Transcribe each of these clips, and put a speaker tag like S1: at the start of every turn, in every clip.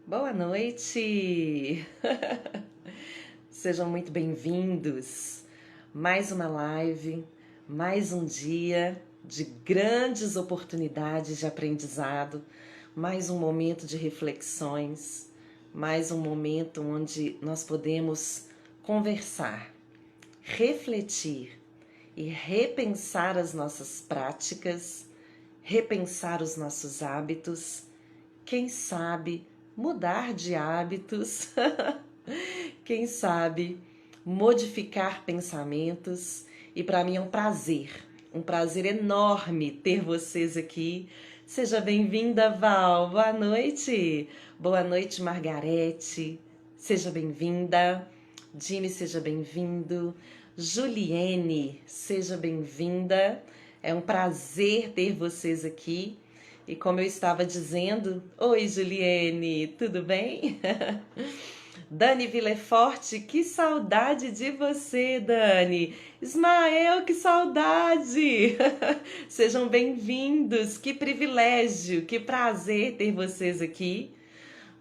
S1: Boa noite! Sejam muito bem-vindos. Mais uma live, mais um dia de grandes oportunidades de aprendizado, mais um momento de reflexões, mais um momento onde nós podemos conversar, refletir e repensar as nossas práticas, repensar os nossos hábitos, quem sabe mudar de hábitos, quem sabe modificar pensamentos. E para mim é um prazer enorme ter vocês aqui. Seja bem-vinda, Val. Boa noite. Boa noite, Margarete. Seja bem-vinda. Jimmy, seja bem-vindo. Juliene, seja bem-vinda. É um prazer ter vocês aqui. E como eu estava dizendo, oi Juliene, tudo bem? Dani Villeforte, que saudade de você, Dani. Ismael, que saudade. Sejam bem-vindos, que privilégio, que prazer ter vocês aqui.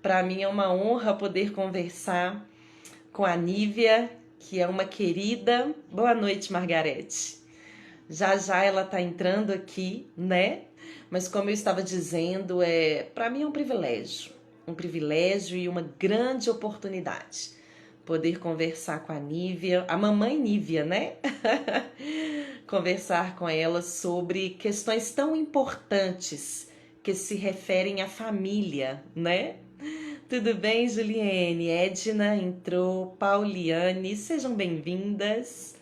S1: Para mim é uma honra poder conversar com a Nívia, que é uma querida. Boa noite, Margarete. Já já ela está entrando aqui, né? Mas como eu estava dizendo, para mim é um privilégio e uma grande oportunidade poder conversar com a Nívia, a mamãe Nívia, né? Conversar com ela sobre questões tão importantes que se referem à família, né? Tudo bem, Juliene? Edna entrou, Pauliane, sejam bem-vindas.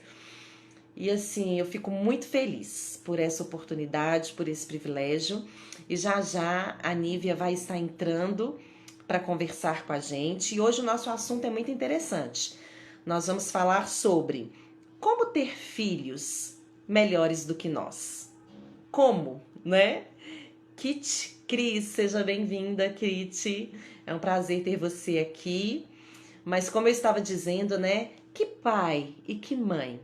S1: E assim, eu fico muito feliz por essa oportunidade, por esse privilégio. E já já a Nívia vai estar entrando para conversar com a gente. E hoje o nosso assunto é muito interessante. Nós vamos falar sobre como ter filhos melhores do que nós. Como, né? Kit Cris, seja bem-vinda, Kit. É um prazer ter você aqui. Mas como eu estava dizendo, né? Que pai e que mãe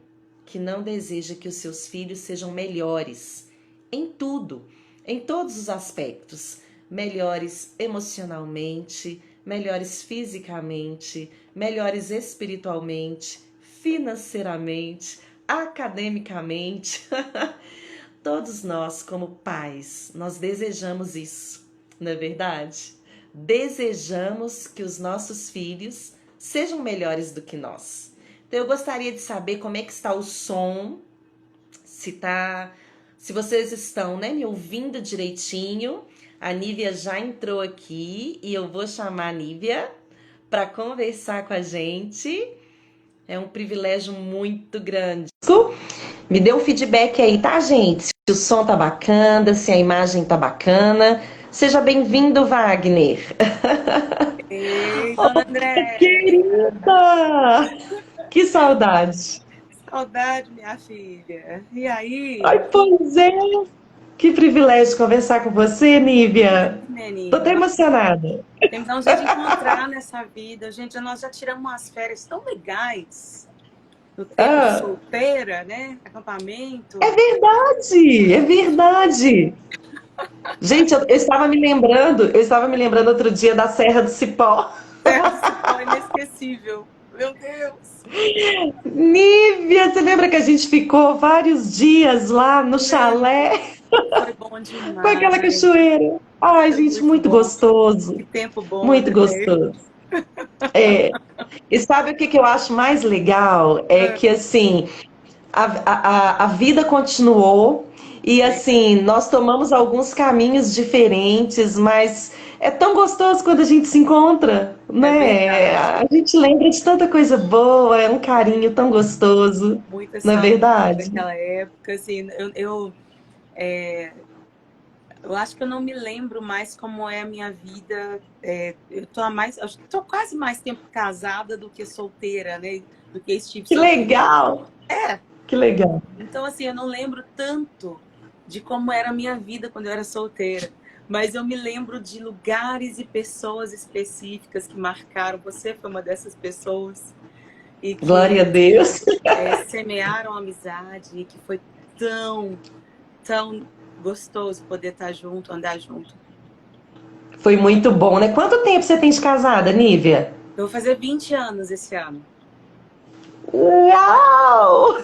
S1: que não deseja que os seus filhos sejam melhores em tudo, em todos os aspectos, melhores emocionalmente, melhores fisicamente, melhores espiritualmente, financeiramente, academicamente. Todos nós, como pais, nós desejamos isso, não é verdade? Desejamos que os nossos filhos sejam melhores do que nós. Então eu gostaria de saber como é que está o som, se vocês estão, né, me ouvindo direitinho. A Nívia já entrou aqui e eu vou chamar a Nívia para conversar com a gente. É um privilégio muito grande. Me dê um feedback aí, tá, gente? Se o som tá bacana, se a imagem tá bacana. Seja bem-vindo, Wagner.
S2: Ei, dona Andréia!
S1: Querida! Que saudade!
S2: Saudade, minha filha. E aí?
S1: Ai, pois é! Que privilégio conversar com você, Nívia. Tô até
S2: Menina,
S1: emocionada.
S2: tem que dar um jeito de encontrar nessa vida. Gente, nós já tiramos umas férias tão legais no tempo de
S1: Ah,
S2: solteira, né? Acampamento.
S1: é verdade, é verdade. Gente, eu estava me lembrando outro dia da Serra do Cipó.
S2: Terra do Cipó inesquecível. Meu Deus!
S1: Nívia, você lembra que a gente ficou vários dias lá no
S2: Lembro.
S1: chalé
S2: Foi bom
S1: com aquela
S2: demais.
S1: cachoeira? Ai,
S2: Foi
S1: gente,
S2: muito
S1: muito
S2: bom.
S1: gostoso,
S2: Que tempo bom,
S1: muito
S2: né?
S1: gostoso. É. E sabe o que que eu acho mais legal? É
S2: Ah,
S1: que, assim, a vida continuou e,
S2: é,
S1: assim, nós tomamos alguns caminhos diferentes, mas é tão gostoso quando a gente se encontra,
S2: é
S1: né?
S2: verdade.
S1: A gente lembra de tanta coisa boa, é um carinho tão gostoso,
S2: Muita
S1: não é
S2: saudade
S1: verdade?
S2: daquela época, assim, eu acho que eu não me lembro mais como é a minha vida. Eu tô há mais, acho que tô quase mais tempo casada do que solteira, né? Do que estive
S1: Que
S2: solteira.
S1: legal,
S2: É,
S1: que legal.
S2: então assim, eu não lembro tanto de como era a minha vida quando eu era solteira, mas eu me lembro de lugares e pessoas específicas que marcaram. Você foi uma dessas pessoas e
S1: Glória a
S2: que
S1: Deus.
S2: semearam amizade e que foi tão, tão gostoso poder estar junto, andar junto.
S1: Foi muito bom, né? Quanto tempo você tem de casada, Nívia?
S2: Eu vou fazer 20 anos esse ano.
S1: Uau!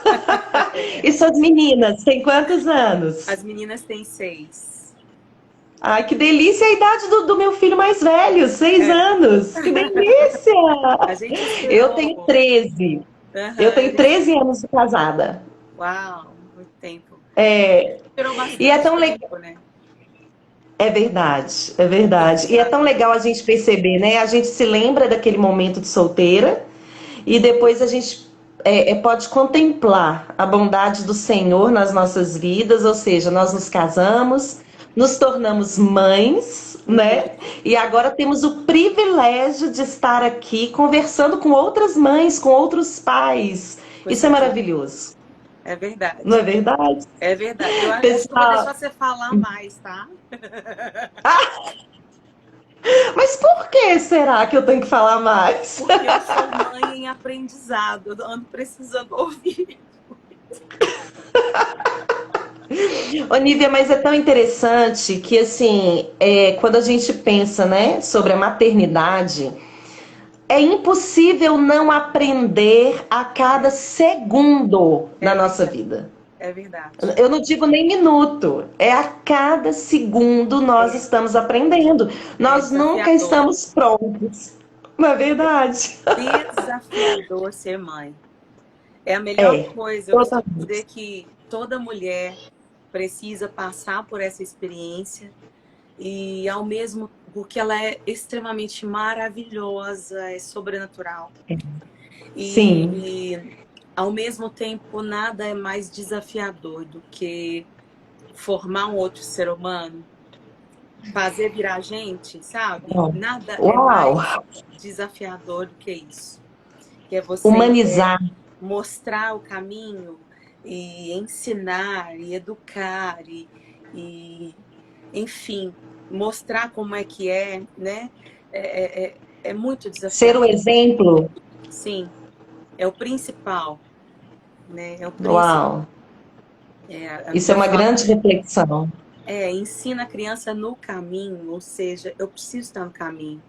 S1: E suas meninas, têm quantos anos?
S2: As meninas têm 6.
S1: Ai, que delícia! É a idade do meu filho mais velho, 6
S2: É,
S1: anos. Que delícia!
S2: a gente
S1: Eu tenho
S2: esperou.
S1: 13. Eu
S2: Aham,
S1: tenho 13 anos de casada.
S2: uau, muito tempo.
S1: É,
S2: Esperou
S1: e é
S2: bastante
S1: tão legal.
S2: tempo, né?
S1: É verdade, é verdade. E é tão legal a gente perceber, né? A gente se lembra daquele momento de solteira e depois a gente pode contemplar a bondade do Senhor nas nossas vidas, ou seja, nós nos casamos, nos tornamos mães,
S2: Uhum,
S1: né? E agora temos o privilégio de estar aqui conversando com outras mães, com outros pais.
S2: com
S1: Isso é
S2: certeza.
S1: maravilhoso,
S2: É
S1: não é
S2: verdade.
S1: verdade?
S2: É verdade. Eu acho que eu vou
S1: Pessoal,
S2: deixar você falar mais, tá?
S1: mas por que será que eu tenho que falar mais?
S2: Porque eu sou mãe em aprendizado. Eu ando precisando ouvir.
S1: Olivia, mas é tão interessante que, assim, quando a gente pensa, né, sobre a maternidade, é impossível não aprender a cada segundo
S2: É
S1: da nossa
S2: verdade.
S1: vida.
S2: É verdade.
S1: Eu não digo nem minuto, é a cada segundo nós
S2: É,
S1: estamos aprendendo.
S2: é
S1: Nós nunca
S2: desafiador.
S1: estamos prontos, não é verdade?
S2: Desafiador ser mãe. É a melhor
S1: É,
S2: coisa. Eu costumo dizer
S1: totalmente.
S2: que toda mulher precisa passar por essa experiência e ao mesmo porque ela é extremamente maravilhosa, é sobrenatural.
S1: Sim,
S2: E ao mesmo tempo nada é mais desafiador do que formar um outro ser humano, fazer virar gente, sabe? Nada é
S1: uau,
S2: mais desafiador do que isso. Que é você
S1: humanizar.
S2: mostrar o caminho e ensinar e educar e enfim, mostrar como é que é, né? É muito
S1: Ser o
S2: desafiador.
S1: exemplo.
S2: Sim, é o principal, né? É o principal.
S1: Uau,
S2: A
S1: isso é
S2: Bíblia
S1: uma
S2: fala,
S1: grande reflexão.
S2: ensina a criança no caminho, ou seja, eu preciso estar no caminho.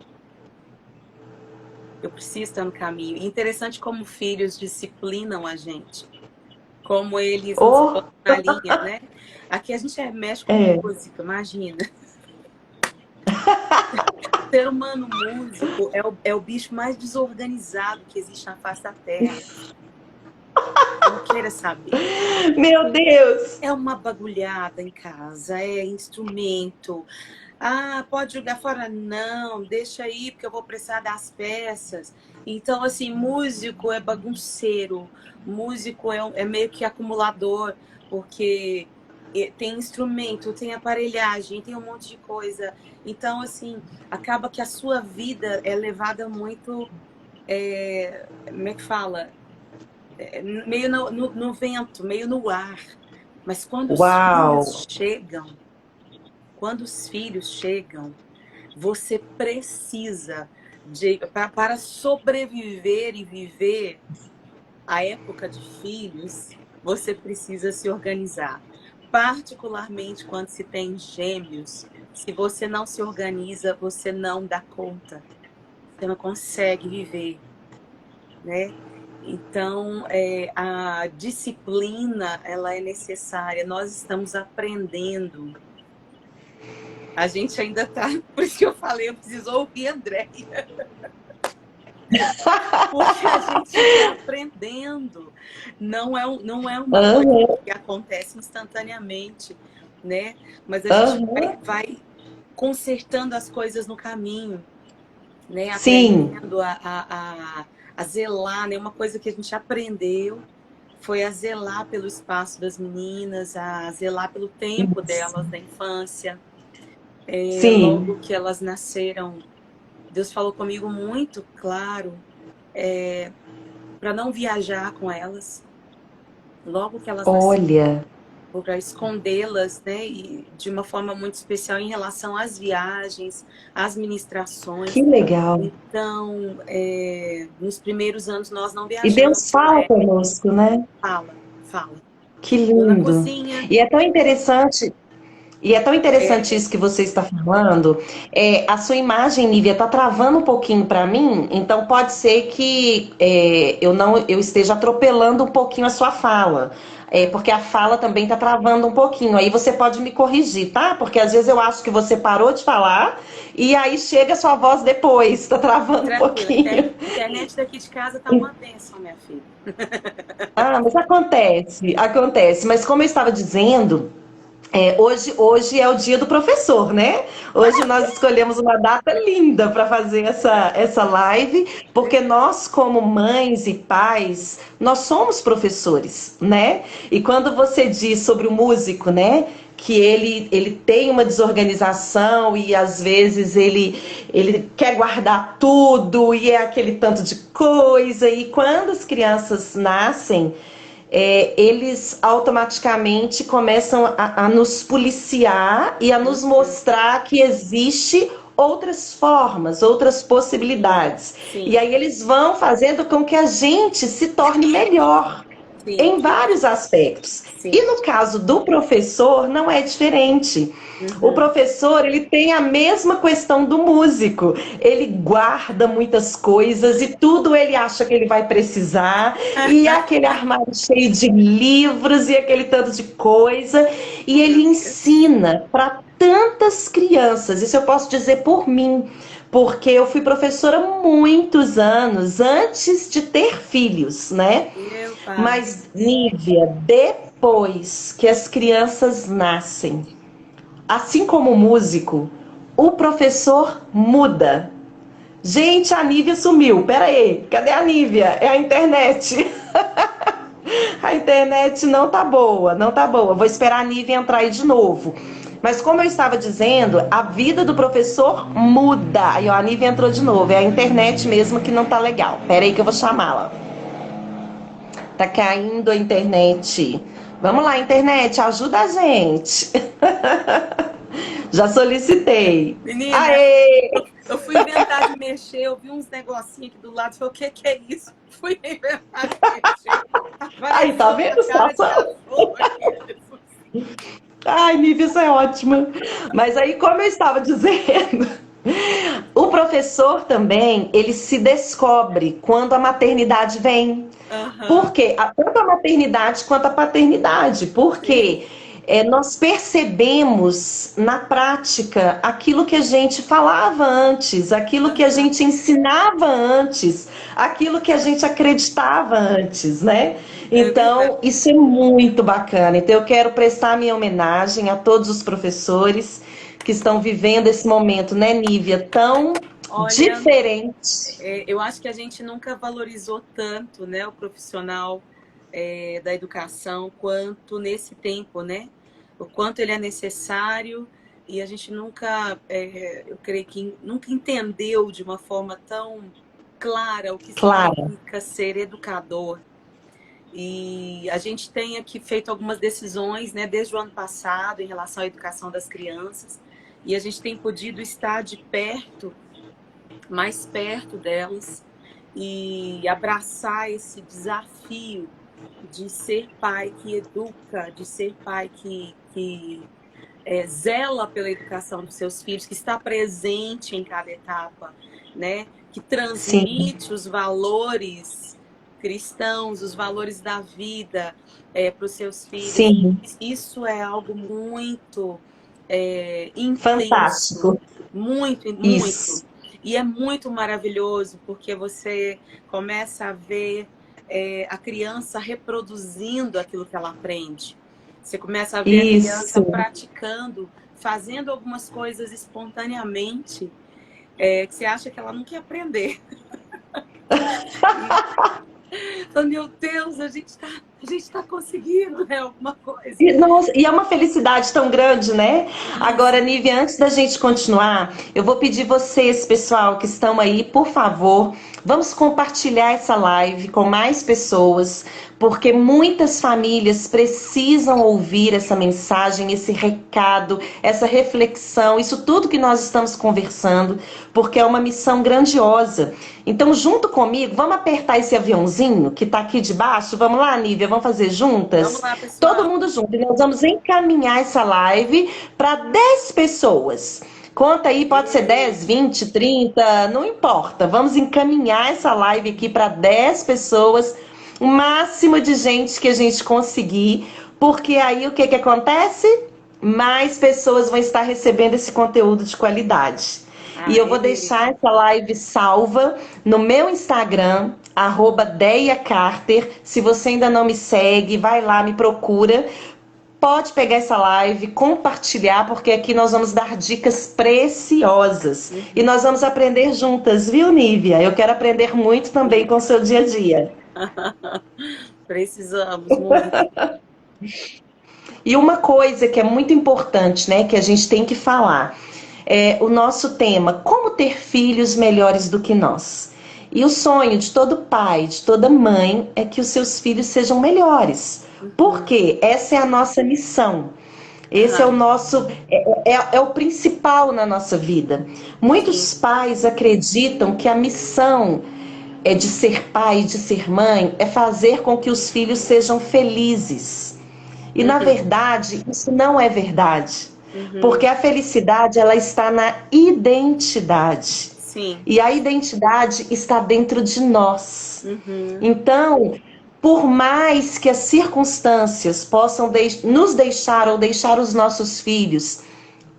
S2: Eu preciso estar no caminho. E interessante como filhos disciplinam a gente, como eles nos
S1: Oh,
S2: colocam na linha, né? Aqui a gente mexe com
S1: é.
S2: música, imagina. O ser humano músico é o bicho mais desorganizado que existe na face da Terra. Não queira saber.
S1: Meu Deus!
S2: É uma bagulhada em casa, é instrumento. Ah, pode jogar fora? Não, deixa aí, porque eu vou precisar das peças. Então, assim, músico é bagunceiro, músico é meio que acumulador, porque tem instrumento, tem aparelhagem, tem um monte de coisa. Então, assim, acaba que a sua vida é levada muito, como é que fala? Meio no vento, meio no ar. Mas
S1: Uau!
S2: quando os filhos chegam, você precisa para sobreviver e viver a época de filhos, você precisa se organizar. Particularmente quando se tem gêmeos, se você não se organiza, você não dá conta. Você não consegue viver, né? Então, a disciplina, ela é necessária. Nós estamos aprendendo. A gente ainda está... Por isso que eu falei, eu preciso ouvir a Andréia. Porque a gente está aprendendo. Não é uma coisa
S1: Aham,
S2: que acontece instantaneamente, né? Mas a gente
S1: aham.
S2: vai consertando as coisas no caminho, né?
S1: Sim,
S2: Aprendendo a zelar, né? Uma coisa que a gente aprendeu foi a zelar pelo espaço das meninas, a zelar pelo tempo
S1: isso.
S2: delas da infância.
S1: Sim.
S2: Logo que elas nasceram, Deus falou comigo muito claro, para não viajar com elas. Logo que elas nasceram,
S1: Olha,
S2: para escondê-las, né? E de uma forma muito especial em relação às viagens, às
S1: que
S2: ministrações.
S1: legal.
S2: Então, nos primeiros anos nós não
S1: E Deus
S2: viajamos,
S1: fala conosco, né?
S2: fala, fala.
S1: Que
S2: Eu na
S1: lindo.
S2: cozinha,
S1: E é tão interessante. E é tão interessante
S2: É,
S1: isso que você está falando. A sua imagem, Nívia, está travando um pouquinho para mim, então pode ser que eu esteja atropelando um pouquinho a sua fala. Porque a fala também está travando um pouquinho. Aí você pode me corrigir, tá? Porque às vezes eu acho que você parou de falar e aí chega a sua voz depois, está travando um
S2: tranquila,
S1: pouquinho.
S2: internet daqui de casa tá uma bênção, minha filha.
S1: Ah, mas acontece, acontece. Mas como eu estava dizendo. Hoje é o dia do professor, né? Hoje nós escolhemos uma data linda para fazer essa live, porque nós, como mães e pais, nós somos professores, né? E quando você diz sobre o músico, né? Que ele tem uma desorganização e às vezes ele quer guardar tudo e é aquele tanto de coisa. E quando as crianças nascem, eles automaticamente começam a nos policiar e a nos mostrar que existe outras formas, outras possibilidades. E
S2: Sim,
S1: aí eles vão fazendo com que a gente se torne melhor
S2: sim,
S1: em vários aspectos. E
S2: sim.
S1: no caso do professor, não é diferente. O
S2: Uhum.
S1: professor, ele tem a mesma questão do músico. Ele guarda muitas coisas e tudo ele acha que ele vai precisar. E é aquele armário cheio de livros e aquele tanto de coisa. E
S2: Meu
S1: ele
S2: Deus.
S1: ensina para tantas crianças. Isso eu posso dizer por mim. Porque eu fui professora muitos anos antes de ter filhos, né?
S2: Meu pai.
S1: Mas, Nívia, depois que as crianças nascem, assim como o músico, o professor muda. Gente, a Nívia sumiu. Pera aí, cadê a Nívia? É a internet. A internet não tá boa, não tá boa. Vou esperar a Nívia entrar aí de novo. Mas como eu estava dizendo, a vida do professor muda. Aí, ó, a Nívia entrou de novo. É a internet mesmo que não tá legal. Pera aí que eu vou chamá-la. Tá caindo a internet. Vamos lá, internet, ajuda a gente. Já solicitei.
S2: Menina,
S1: Aê!
S2: eu fui inventar de mexer, eu vi uns negocinhos aqui do lado, falei, o que que é isso? Fui inventar de mexer,
S1: Aí, tá
S2: apareceu
S1: vendo
S2: uma
S1: a
S2: cara de
S1: situação?
S2: cachorro aqui.
S1: Ai, Nívia, isso é ótimo. Mas aí, como eu estava dizendo, o professor também, ele se descobre quando a maternidade vem. Por
S2: Aham,
S1: quê? Tanto a maternidade quanto a paternidade.
S2: sim.
S1: Porque nós percebemos na prática aquilo que a gente falava antes, aquilo que a
S2: Aham,
S1: gente ensinava antes, aquilo que a gente acreditava antes, né?
S2: é verdade.
S1: Então, isso é muito bacana. Então, eu quero prestar minha homenagem a todos os professores que estão vivendo esse momento, né, Nívia, tão
S2: Olha,
S1: diferente.
S2: eu acho que a gente nunca valorizou tanto, né, o profissional da educação quanto nesse tempo, né? O quanto ele é necessário e a gente nunca, eu creio que nunca entendeu de uma forma tão clara o que
S1: Clara.
S2: significa ser educador. E a gente tem aqui feito algumas decisões, né, desde o ano passado em relação à educação das crianças e a gente tem podido estar de perto, mais perto delas e abraçar esse desafio de ser pai que educa, de ser pai que zela pela educação dos seus filhos, que está presente em cada etapa, né? Que
S1: Sim,
S2: transmite os valores cristãos, os valores da vida para os seus filhos.
S1: sim.
S2: Isso é algo muito intenso,
S1: Fantástico.
S2: muito, muito.
S1: Isso.
S2: E é muito maravilhoso, porque você começa a ver a criança reproduzindo aquilo que ela aprende. Você começa a ver a criança
S1: Isso.
S2: praticando, fazendo algumas coisas espontaneamente, que você acha que ela não quer aprender. Fala, meu Deus, a gente tá conseguindo, né, alguma coisa.
S1: Nossa, e é uma felicidade tão grande, né?
S2: Isso.
S1: Agora, Nívia, antes da gente continuar, eu vou pedir vocês, pessoal, que estão aí, por favor, vamos compartilhar essa live com mais pessoas, porque muitas famílias precisam ouvir essa mensagem, esse recado, essa reflexão, isso tudo que nós estamos conversando, porque é uma missão grandiosa. Então, junto comigo, vamos apertar esse aviãozinho que está aqui de baixo? Vamos lá, Nívia, vamos fazer
S2: Vamos
S1: juntas?
S2: lá,
S1: Todo
S2: pessoal.
S1: mundo junto. E nós vamos encaminhar essa live para 10 pessoas. Conta aí, pode ser 10, 20, 30, não importa. Vamos encaminhar essa live aqui para 10 pessoas, o máximo de gente que a gente conseguir, porque aí o que que acontece? Mais pessoas vão estar recebendo esse conteúdo de qualidade. E eu vou deixar essa live salva no meu Instagram, @Deia Carter. Se você ainda não me segue, vai lá, me procura. Pode pegar essa live, compartilhar, porque aqui nós vamos dar dicas preciosas. E nós vamos aprender juntas, viu, Nívia? Eu quero aprender muito também com o seu dia a dia.
S2: Precisamos muito.
S1: E uma coisa que é muito importante, né, que a gente tem que falar, é o nosso tema, como ter filhos melhores do que nós. E o sonho de todo pai, de toda mãe, é que os seus filhos sejam melhores. Porque essa é a nossa missão. Esse é o nosso, é o principal na nossa vida. Muitos pais acreditam que a missão é de ser pai, de ser mãe, é fazer com que os filhos sejam felizes. E na verdade, isso não é verdade. Porque a felicidade, ela está na identidade.
S2: Sim.
S1: E a identidade está dentro de nós. Então, por mais que as circunstâncias possam nos deixar ou deixar os nossos filhos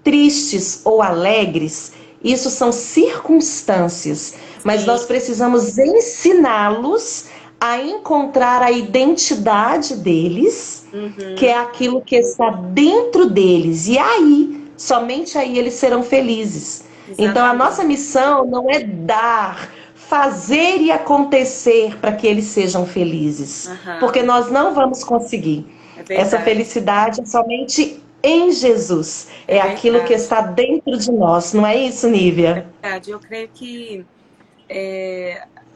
S1: tristes ou alegres, isso são circunstâncias. Mas nós precisamos ensiná-los a encontrar a identidade deles, que é aquilo que está dentro deles. E aí, somente aí eles serão felizes.
S2: Exatamente.
S1: Então, a nossa missão não é dar, fazer e acontecer para que eles sejam felizes. Porque nós não vamos conseguir. Essa felicidade é somente em Jesus. É aquilo que está dentro de nós. Não é isso, Nívia?
S2: É verdade. Eu creio que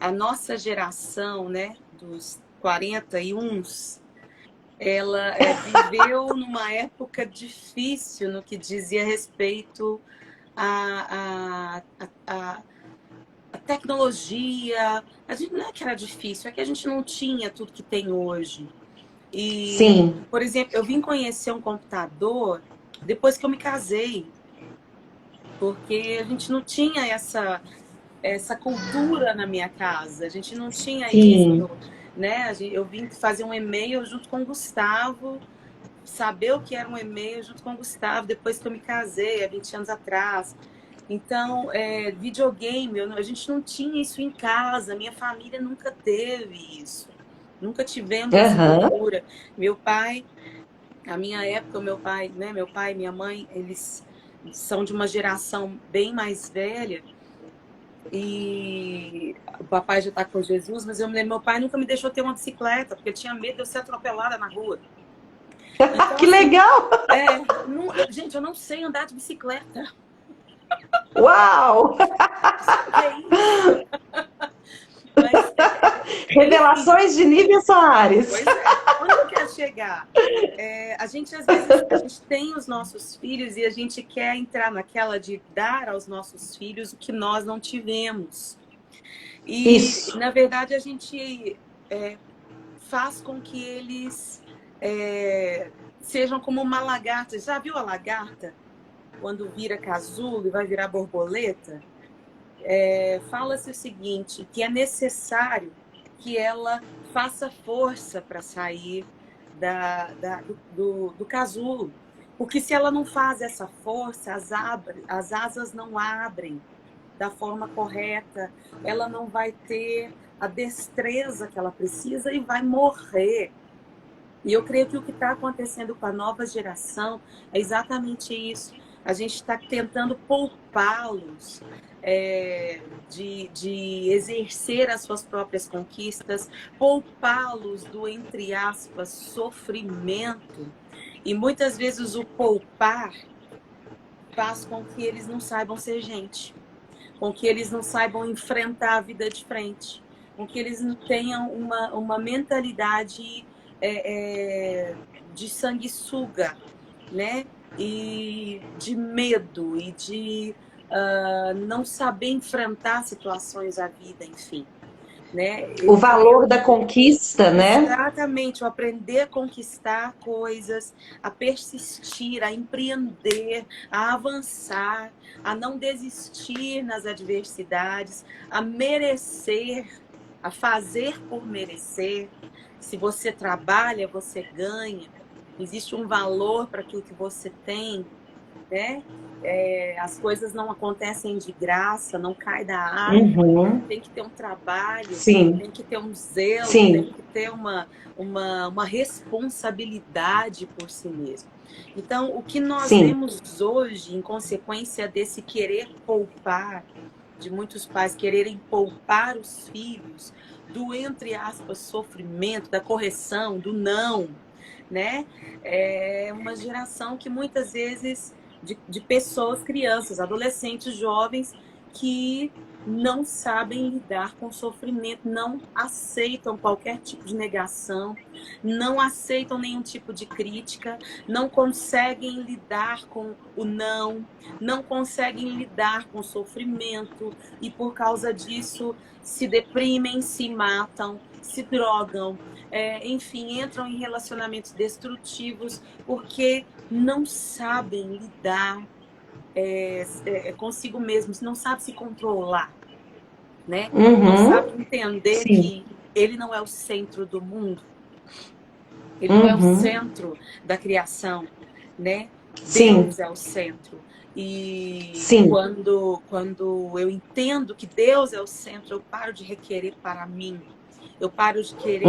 S2: a nossa geração, né, dos 41, ela viveu numa época difícil no que dizia respeito à tecnologia. A gente, não é que era difícil, é que a gente não tinha tudo que tem hoje. E,
S1: sim,
S2: por exemplo, eu vim conhecer um computador depois que eu me casei, porque a gente não tinha essa cultura na minha casa, a gente não tinha isso, né? Eu vim fazer um e-mail junto com o Gustavo, saber o que era um e-mail junto com o Gustavo, depois que eu me casei, há 20 anos atrás. Então, videogame, a gente não tinha isso em casa, minha família nunca teve isso. Nunca tivemos essa cultura. Meu pai, na minha época, meu pai e minha mãe, eles são de uma geração bem mais velha. E o papai já está com Jesus, mas eu me lembro, meu pai nunca me deixou ter uma bicicleta, porque eu tinha medo de eu ser atropelada na rua. Então,
S1: que legal!
S2: Gente, eu não sei andar de bicicleta.
S1: Uau!
S2: Mas,
S1: revelações de Nívia Soares.
S2: Pois é, onde eu quero chegar? A gente, às vezes, a gente tem os nossos filhos e a gente quer entrar naquela de dar aos nossos filhos o que nós não tivemos. E,
S1: isso.
S2: na verdade, a gente faz com que eles sejam como uma lagarta. Já viu a lagarta? Quando vira casulo e vai virar borboleta? Fala-se o seguinte, que é necessário que ela faça força para sair do casulo. Porque se ela não faz essa força, as asas não abrem da forma correta, ela não vai ter a destreza que ela precisa e vai morrer. E eu creio que o que está acontecendo com a nova geração é exatamente isso. A gente está tentando poupá-los de exercer as suas próprias conquistas, poupá-los do, entre aspas, sofrimento. E muitas vezes o poupar faz com que eles não saibam ser gente, com que eles não saibam enfrentar a vida de frente, com que eles não tenham uma mentalidade de sanguessuga, né? E de medo e de não saber enfrentar situações da vida, enfim. Né?
S1: O valor da conquista, né?
S2: Exatamente, o aprender a conquistar coisas, a persistir, a empreender, a avançar, a não desistir nas adversidades, a merecer, a fazer por merecer. Se você trabalha, você ganha. Existe um valor para aquilo que você tem, né? As coisas não acontecem de graça, não cai da árvore, tem que ter um trabalho,
S1: Sim.
S2: tem que ter um zelo,
S1: Sim.
S2: tem que ter uma responsabilidade por si mesmo. Então, o que nós vemos hoje, em consequência desse querer poupar, de muitos pais quererem poupar os filhos do, entre aspas, sofrimento, da correção, do não, né? É uma geração que muitas vezes de pessoas, crianças, adolescentes, jovens que não sabem lidar com o sofrimento, não aceitam qualquer tipo de negação, não aceitam nenhum tipo de crítica, não conseguem lidar com o não conseguem lidar com o sofrimento e por causa disso se deprimem, se matam, se drogam, enfim, entram em relacionamentos destrutivos porque não sabem lidar consigo mesmos, não sabem se controlar, né? Não sabem entender que ele não é o centro do mundo, ele não é o centro da criação, né? Deus é o centro. E quando eu entendo que Deus é o centro, eu paro de requerer para mim. Eu paro de querer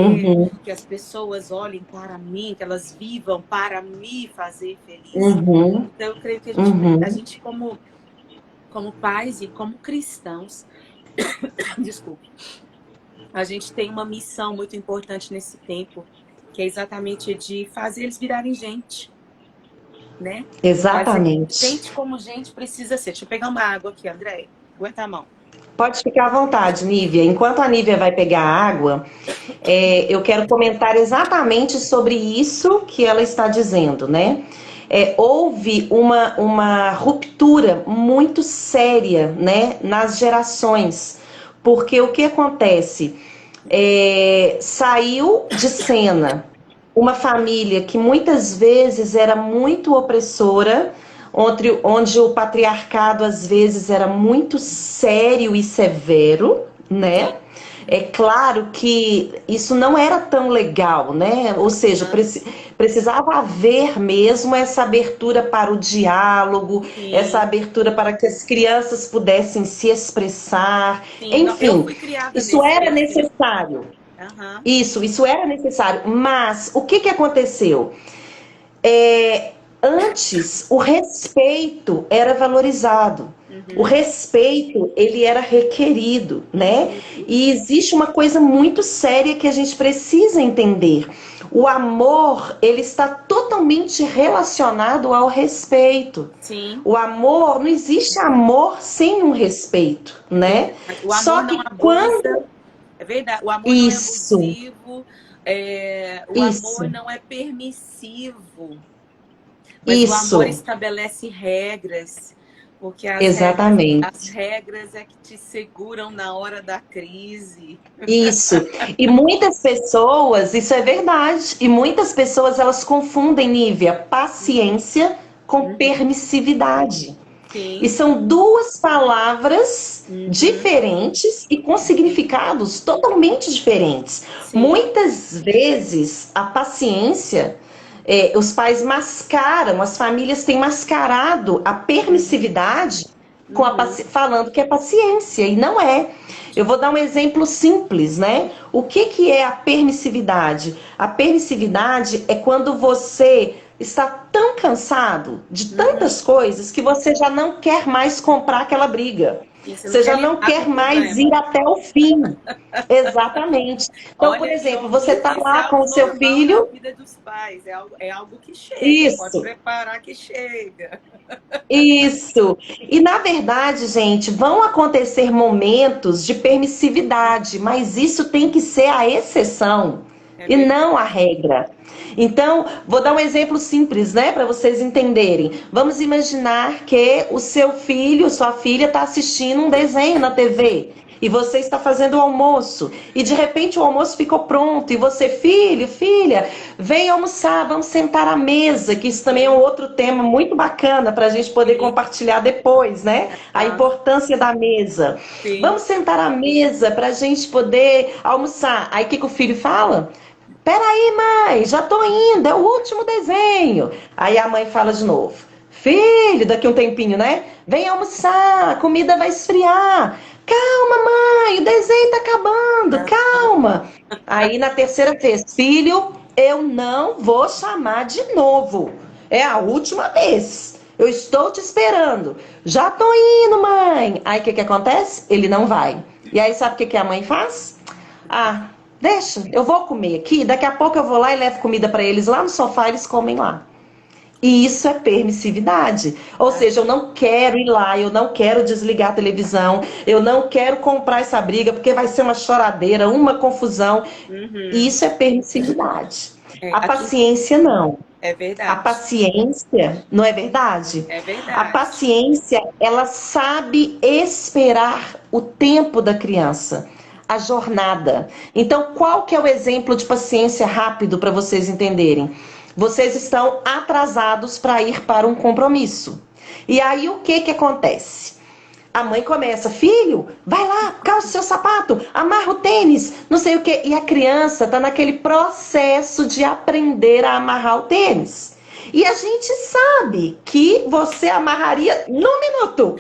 S2: que as pessoas olhem para mim, que elas vivam para me fazer feliz. Então, eu creio que a gente como pais e como cristãos, desculpe, a gente tem uma missão muito importante nesse tempo, que é exatamente de fazer eles virarem gente, né?
S1: Exatamente.
S2: Gente como gente precisa ser. Deixa eu pegar uma água aqui, André. Aguenta a mão.
S1: Pode ficar à vontade, Nívia. Enquanto a Nívia vai pegar a água, eu quero comentar exatamente sobre isso que ela está dizendo, né? Houve uma ruptura muito séria, né, nas gerações, porque o que acontece? Saiu de cena uma família que muitas vezes era muito opressora, onde o patriarcado às vezes era muito sério e severo, né? É claro que isso não era tão legal, né? Ou seja, precisava haver mesmo essa abertura para o diálogo, essa abertura para que as crianças pudessem se expressar. Enfim, isso era necessário. Isso era necessário. Mas o que aconteceu? Antes, o respeito era valorizado. O respeito, ele era requerido, né? E existe uma coisa muito séria que a gente precisa entender. O amor, ele está totalmente relacionado ao respeito.
S2: Sim.
S1: O amor, não existe amor sem um respeito, né?
S2: O amor
S1: Só que
S2: não abusa,
S1: quando...
S2: É verdade, o amor não é abusivo, o amor não é permissivo. Mas o amor estabelece regras, porque as regras é que te seguram na hora da crise.
S1: Isso. E muitas pessoas, isso é verdade, e muitas pessoas elas confundem, Nívia, paciência com permissividade.
S2: Sim.
S1: E são duas palavras diferentes e com significados totalmente diferentes.
S2: Sim.
S1: Muitas vezes a paciência... os pais mascaram, as famílias têm mascarado a permissividade com falando que é paciência, e não é. Eu vou dar um exemplo simples, né? O que é a permissividade? A permissividade é quando você está tão cansado de tantas coisas que você já não quer mais comprar aquela briga.
S2: E você não
S1: Você já
S2: quer
S1: não
S2: lidar com
S1: quer
S2: o
S1: mais
S2: problema.
S1: ir até o fim. Exatamente. Então, por
S2: Olha, e
S1: exemplo, você
S2: ouvir
S1: está
S2: isso é
S1: lá com
S2: algo
S1: o seu
S2: normal na
S1: filho,
S2: vida dos pais. É algo que chega. Pode
S1: isso.
S2: preparar que chega.
S1: Isso. E na verdade, gente, vão acontecer momentos de permissividade, mas isso tem que ser a exceção
S2: É
S1: e
S2: verdade.
S1: não a regra. Então, vou dar um exemplo simples, né, para vocês entenderem. Vamos imaginar que o seu filho, sua filha está assistindo um desenho na TV. E você está fazendo o almoço, e de repente o almoço ficou pronto, e você, filho, filha, vem almoçar, vamos sentar à mesa, que isso também é um
S2: Sim,
S1: outro tema muito bacana para a gente poder
S2: sim,
S1: compartilhar depois, né? A
S2: ah,
S1: importância da mesa.
S2: sim.
S1: Vamos sentar à mesa para a gente poder almoçar. Aí o que, que o filho fala? Peraí, mãe, já tô indo, é o último desenho. Aí a mãe fala de novo. Filho, daqui um tempinho, né? Vem almoçar, a comida vai esfriar. Calma, mãe, o desenho tá acabando,
S2: Ah,
S1: calma. Aí na terceira vez, filho, eu não vou chamar de novo. É a última vez. Eu estou te esperando. Já tô indo, mãe. Aí o que que acontece? Ele não vai. E aí sabe o que que a mãe faz? Ah, deixa, eu vou comer aqui. Daqui a pouco eu vou lá e levo comida para eles lá no sofá, eles comem lá. E isso é permissividade. Ou
S2: ah,
S1: seja, eu não quero ir lá, eu não quero desligar a televisão, eu não quero comprar essa briga, porque vai ser uma choradeira, uma confusão. E
S2: uhum.
S1: isso é permissividade.
S2: É,
S1: A
S2: aqui
S1: paciência não.
S2: é
S1: A
S2: verdade.
S1: paciência, não é verdade?
S2: É
S1: A
S2: verdade.
S1: paciência, ela sabe esperar o tempo da criança, a jornada. Então, qual que é o exemplo de paciência rápido para vocês entenderem? Vocês estão atrasados para ir para um compromisso. E aí o que que acontece? A mãe começa, filho, vai lá, calça o seu sapato, amarra o tênis, não sei o quê. E a criança está naquele processo de aprender a amarrar o tênis. E a gente sabe que você amarraria num minuto.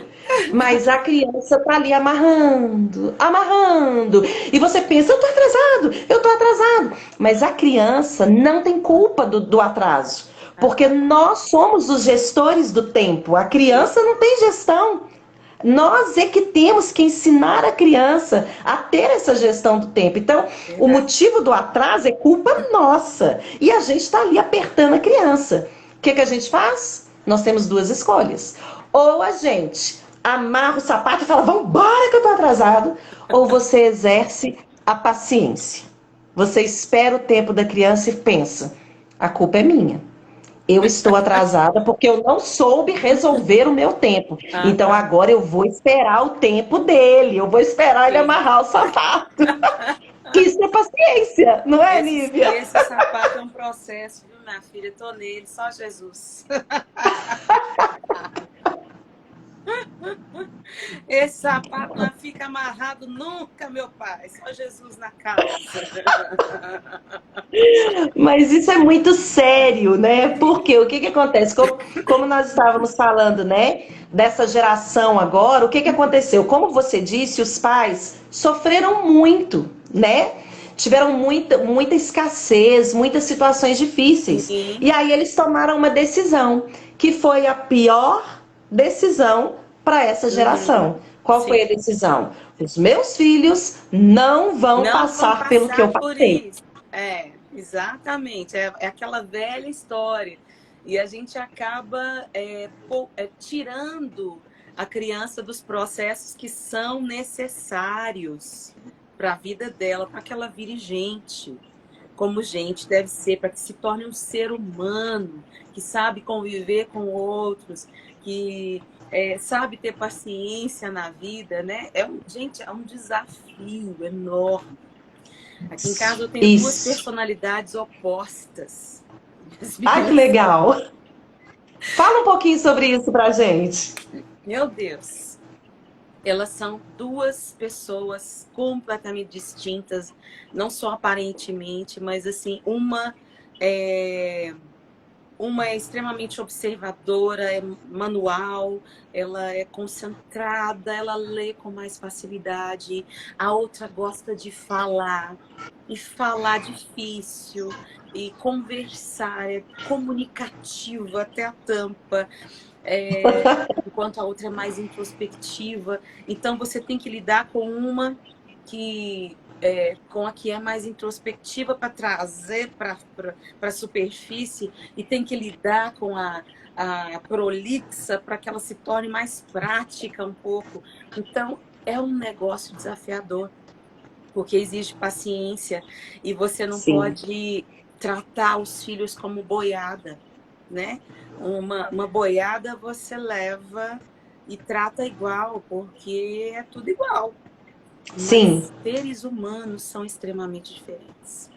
S1: Mas a criança está ali amarrando, amarrando. E você pensa, eu tô atrasado, eu tô atrasado. Mas a criança não tem culpa do atraso. Porque
S2: Ah,
S1: nós somos os gestores do tempo. A
S2: sim,
S1: criança não tem gestão. Nós é que temos que ensinar a criança a ter essa gestão do tempo. Então, o
S2: verdade.
S1: motivo do atraso é culpa nossa. E a gente está ali apertando a criança. O que, que a gente faz? Nós temos duas escolhas. Ou a gente amarra o sapato e fala, vamos embora que eu estou atrasado. Ou você exerce a paciência. Você espera o tempo da criança e pensa, a culpa é minha. Eu estou atrasada porque eu não soube resolver o meu tempo. Então
S2: Aham,
S1: agora eu vou esperar o tempo dele. Eu vou esperar ele
S2: sim.
S1: amarrar o sapato. Isso é paciência, não é, Nívia?
S2: Esse sapato é um processo, viu, minha filha? Tô nele, só Jesus. Esse sapato não fica amarrado nunca, meu pai. Só Jesus na causa.
S1: Mas isso é muito sério, né? Porque o que que acontece? Como nós estávamos falando, né? Dessa geração agora, o que que aconteceu? Como você disse, os pais sofreram muito, né? Tiveram muita escassez, muitas situações difíceis.
S2: Sim.
S1: E aí eles tomaram uma decisão, que foi a pior decisão para essa
S2: Uhum.
S1: geração. Qual foi a
S2: Sim.
S1: decisão? Os meus filhos não vão
S2: Não vão
S1: passar pelo que eu
S2: passar por
S1: passei.
S2: isso. É, exatamente. É aquela velha história. E a gente acaba tirando a criança dos processos que são necessários para a vida dela, para que ela vire gente, como gente deve ser, para que se torne um ser humano, que sabe conviver com outros, que sabe ter paciência na vida, né? Gente, é um desafio enorme. Aqui em casa eu tenho duas
S1: Isso.
S2: personalidades opostas. As
S1: Ai, que
S2: meninas são,
S1: legal. Fala um pouquinho sobre isso pra gente.
S2: meu Deus, elas são duas pessoas completamente distintas, não só aparentemente, mas assim, uma é, Uma é extremamente observadora, é manual, ela é concentrada, ela lê com mais facilidade. A outra gosta de falar, e falar difícil, e conversar, é comunicativa até a tampa. Enquanto a outra é mais introspectiva. Então você tem que lidar com uma que com a que é mais introspectiva para trazer para a superfície, e tem que lidar com a prolixa para que ela se torne mais prática um pouco. Então é um negócio desafiador, porque exige paciência, e você não
S1: Sim.
S2: pode tratar os filhos como boiada, né? Uma boiada você leva e trata igual, porque é tudo igual.
S1: Sim.
S2: Mas seres humanos são extremamente diferentes.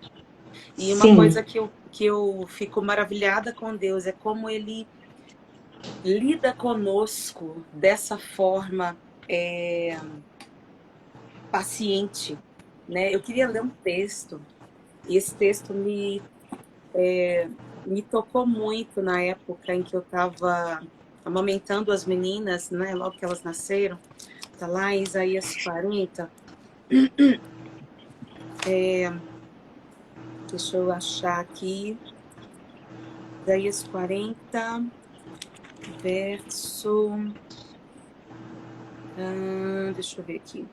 S2: E uma
S1: Sim.
S2: coisa que eu fico maravilhada com Deus é como Ele lida conosco dessa forma paciente, né? Eu queria ler um texto, e esse texto me tocou muito na época em que eu estava amamentando as meninas, né? Logo que elas nasceram. Está lá em Isaías 40. Deixa eu achar aqui. Isaías 40, verso... deixa eu ver aqui.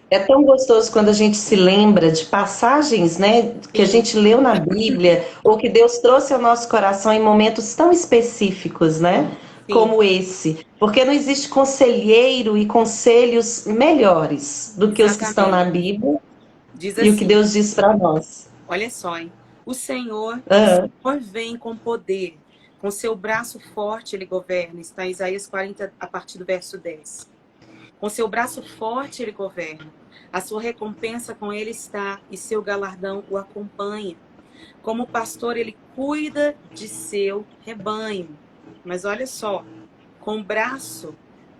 S1: É tão gostoso quando a gente se lembra de passagens, né, que a
S2: Sim.
S1: gente leu na Bíblia, ou que Deus trouxe ao nosso coração em momentos tão específicos, né,
S2: Sim,
S1: como esse. Porque não existe conselheiro e conselhos melhores do que os que estão na
S2: exatamente.
S1: Bíblia
S2: Diz
S1: e o que
S2: assim,
S1: Deus diz para nós.
S2: olha só, hein? O
S1: Ah,
S2: Senhor vem com poder, com seu braço forte ele governa. Está em Isaías 40, a partir do verso 10. Com seu braço forte ele governa. A sua recompensa com ele está, e seu galardão o acompanha. Como pastor, ele cuida de seu rebanho. Mas olha só, com o braço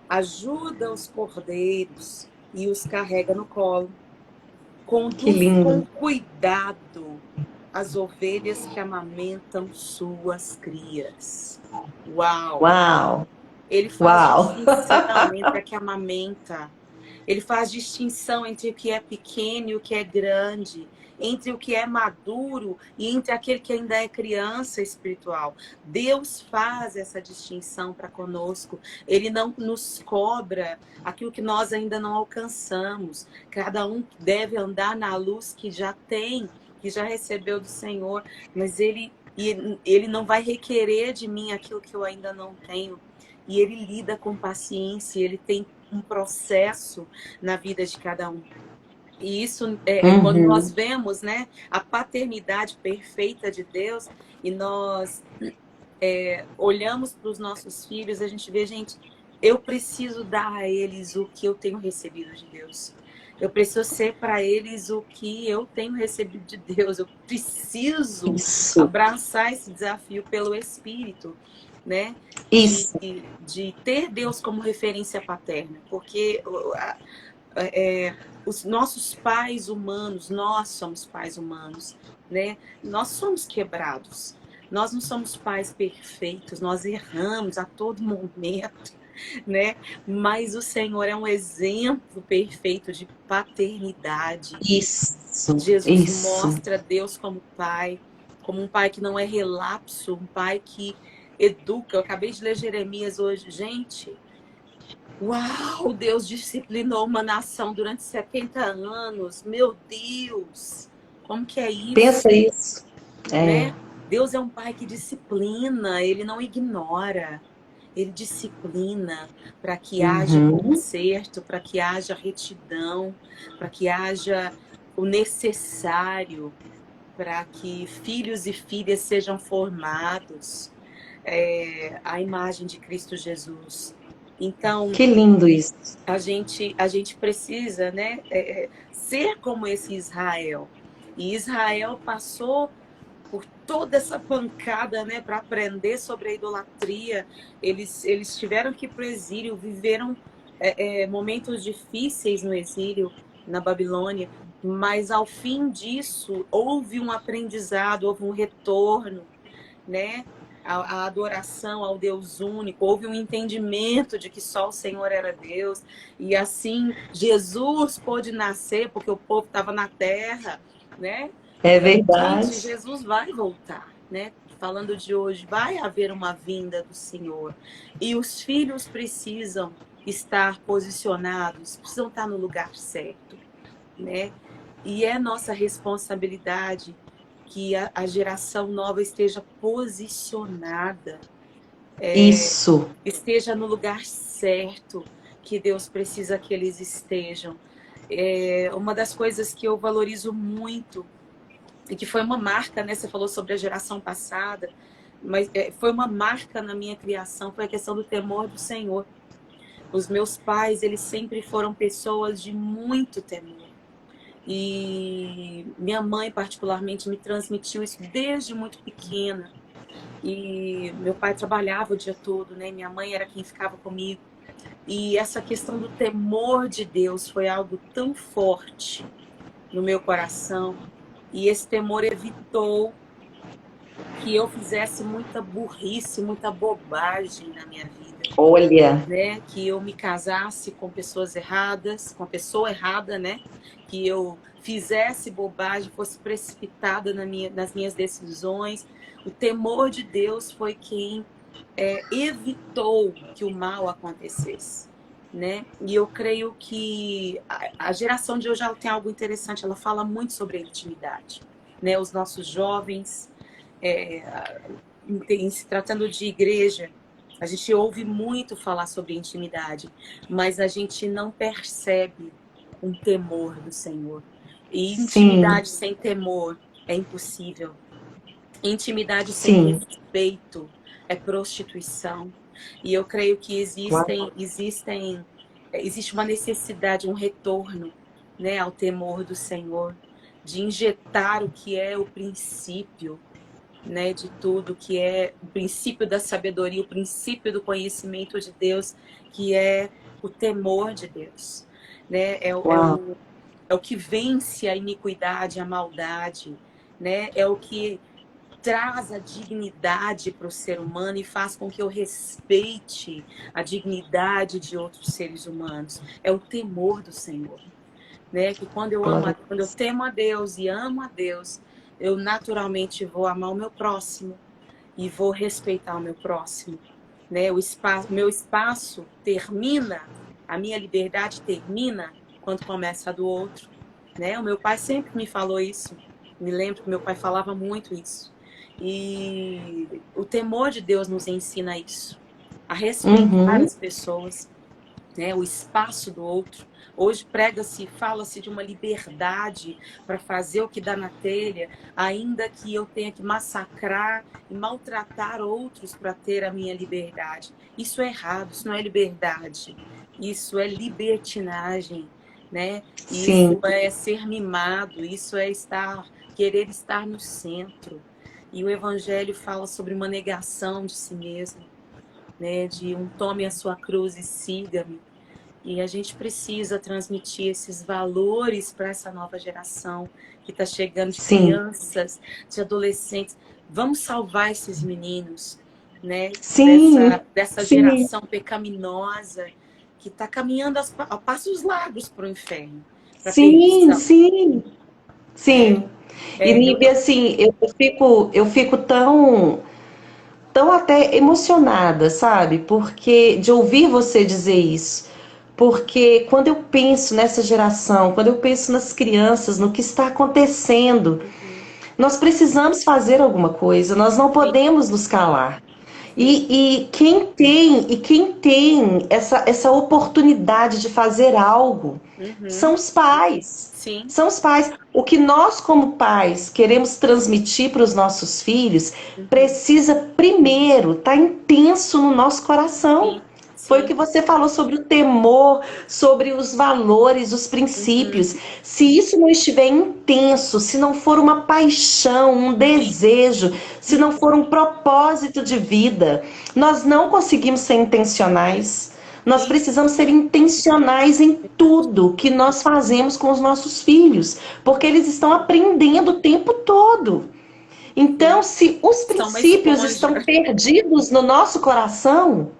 S2: ajuda os cordeiros e os carrega no colo.
S1: que
S2: Conduz com
S1: lindo.
S2: cuidado as ovelhas que amamentam suas crias. Uau!
S1: Uau,
S2: Ele faz
S1: uau.
S2: distinção entre a que amamenta. Ele faz distinção entre o que é pequeno e o que é grande, entre o que é maduro e entre aquele que ainda é criança espiritual. Deus faz essa distinção para conosco. Ele não nos cobra aquilo que nós ainda não alcançamos. Cada um deve andar na luz que já tem, que já recebeu do Senhor, mas ele não vai requerer de mim aquilo que eu ainda não tenho. E ele lida com paciência, ele tem um processo na vida de cada um. E isso quando nós vemos, né, a paternidade perfeita de Deus, e nós olhamos para os nossos filhos, a gente vê, gente, eu preciso dar a eles o que eu tenho recebido de Deus. Eu preciso ser para eles o que eu tenho recebido de Deus. Eu preciso
S1: Isso,
S2: abraçar esse desafio pelo Espírito, né?
S1: isso.
S2: De ter Deus como referência paterna, porque os nossos pais humanos, nós somos pais humanos, né? Nós somos quebrados, nós não somos pais perfeitos, nós erramos a todo momento, né? Mas o Senhor é um exemplo perfeito de paternidade.
S1: Isso,
S2: Jesus
S1: isso.
S2: mostra Deus como um pai que não é relapso, um pai que educa. Eu acabei de ler Jeremias hoje. Gente, uau! Deus disciplinou uma nação durante 70 anos. Meu Deus! Como que é isso?
S1: Pensa isso.
S2: Né? Deus é um pai que disciplina, ele não ignora. Ele disciplina para que haja conserto, para que haja retidão, para que haja o necessário, para que filhos e filhas sejam formados à imagem de Cristo Jesus. Então,
S1: Que lindo isso.
S2: a gente precisa, né, ser como esse Israel. E Israel passou por toda essa pancada, né, para aprender sobre a idolatria. Eles tiveram que ir para o exílio, viveram momentos difíceis no exílio, na Babilônia, mas ao fim disso houve um aprendizado, houve um retorno, né? A adoração ao Deus único, houve um entendimento de que só o Senhor era Deus, e assim Jesus pôde nascer porque o povo estava na terra, né?
S1: É
S2: Gente,
S1: verdade.
S2: Jesus vai voltar, né? Falando de hoje, vai haver uma vinda do Senhor, e os filhos precisam estar posicionados, precisam estar no lugar certo, né? E é nossa responsabilidade que a geração nova esteja posicionada,
S1: Isso.
S2: esteja no lugar certo que Deus precisa que eles estejam. Uma das coisas que eu valorizo muito, e que foi uma marca, né? Você falou sobre a geração passada, mas foi uma marca na minha criação, foi a questão do temor do Senhor. Os meus pais, eles sempre foram pessoas de muito temor. E minha mãe, particularmente, me transmitiu isso desde muito pequena. E meu pai trabalhava o dia todo, né? Minha mãe era quem ficava comigo. E essa questão do temor de Deus foi algo tão forte no meu coração. E esse temor evitou que eu fizesse muita burrice, muita bobagem na minha vida,
S1: Olha,
S2: né? Que eu me casasse com pessoas erradas, com a pessoa errada, né? Que eu fizesse bobagem, fosse precipitada nas minhas decisões. O temor de Deus foi quem evitou que o mal acontecesse, né? E eu creio que a geração de hoje ela tem algo interessante, ela fala muito sobre a intimidade, né? Os nossos jovens, em se tratando de igreja, a gente ouve muito falar sobre intimidade, mas a gente não percebe um temor do Senhor. E
S1: sim,
S2: intimidade sem temor é impossível. Intimidade sem
S1: sim,
S2: respeito é prostituição. E eu creio que
S1: claro.
S2: existe uma necessidade, um retorno, né, ao temor do Senhor, de injetar o que é o princípio, né, de tudo, que é o princípio da sabedoria, o princípio do conhecimento de Deus, que é o temor de Deus, né?
S1: Uau,
S2: É o que vence a iniquidade, a maldade, né? É o que traz a dignidade para o ser humano e faz com que eu respeite a dignidade de outros seres humanos. É o temor do Senhor, né? Que
S1: glória a
S2: quando eu
S1: Deus.
S2: temo a Deus e amo a Deus, eu naturalmente vou amar o meu próximo e vou respeitar o meu próximo, né? Meu espaço termina, a minha liberdade termina quando começa a do outro, né? O meu pai sempre me falou isso. Me lembro que meu pai falava muito isso. E o temor de Deus nos ensina isso, a respeitar
S1: Uhum,
S2: as pessoas, né, o espaço do outro. Hoje prega-se, fala-se de uma liberdade para fazer o que dá na telha, ainda que eu tenha que massacrar e maltratar outros para ter a minha liberdade. Isso é errado, isso não é liberdade. Isso é libertinagem, né?
S1: sim,
S2: Isso é ser mimado, isso é querer estar no centro. E o evangelho fala sobre uma negação de si mesmo, né? De um tome a sua cruz e siga-me. E a gente precisa transmitir esses valores para essa nova geração que está chegando, de
S1: sim,
S2: crianças, de adolescentes. Vamos salvar esses meninos, né?
S1: sim,
S2: Dessa
S1: sim,
S2: geração pecaminosa que está caminhando a passos largos para o inferno, para a
S1: sim,
S2: perdição,
S1: sim,
S2: né?
S1: sim. E Nívia, assim, eu fico tão até emocionada, sabe? Porque de ouvir você dizer isso. Porque quando eu penso nessa geração, quando eu penso nas crianças, no que está acontecendo,
S2: Uhum.
S1: nós precisamos fazer alguma coisa, nós não
S2: Sim,
S1: podemos nos calar.
S2: sim.
S1: E quem tem essa oportunidade de fazer algo são
S2: Uhum.
S1: os pais.
S2: Sim,
S1: São os pais. O que nós, como pais, queremos transmitir para os nossos filhos
S2: uhum.
S1: precisa primeiro estar intenso no nosso coração.
S2: Sim,
S1: Foi o que
S2: sim.
S1: você falou sobre o temor, sobre os valores, os
S2: Uhum.
S1: princípios. Se isso não estiver intenso, se não for uma paixão, um
S2: Sim.
S1: desejo, se não for um propósito de vida, nós não conseguimos ser intencionais. Nós precisamos ser intencionais em tudo que nós fazemos com os nossos filhos, porque eles estão aprendendo o tempo todo. Então, se os
S2: São uma
S1: princípios
S2: esponja.
S1: estão perdidos no nosso coração,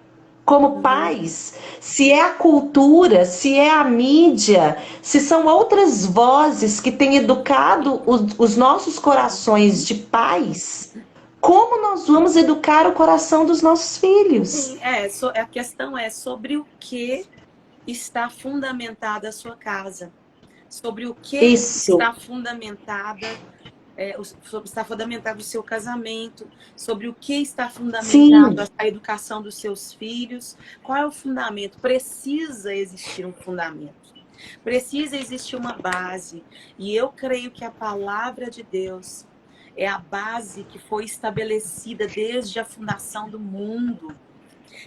S1: como
S2: Uhum.
S1: pais, se é a cultura, se é a mídia, se são outras vozes que têm educado os nossos corações de pais, como nós vamos educar o coração dos nossos filhos?
S2: Sim, a questão é sobre o que está fundamentada a sua casa, sobre o que
S1: Isso,
S2: está fundamentada, sobre está fundamentado o seu casamento, sobre o que está fundamentado
S1: sim,
S2: a educação dos seus filhos. Qual é o fundamento? Precisa existir um fundamento. Precisa existir uma base. E eu creio que a palavra de Deus é a base que foi estabelecida desde a fundação do mundo,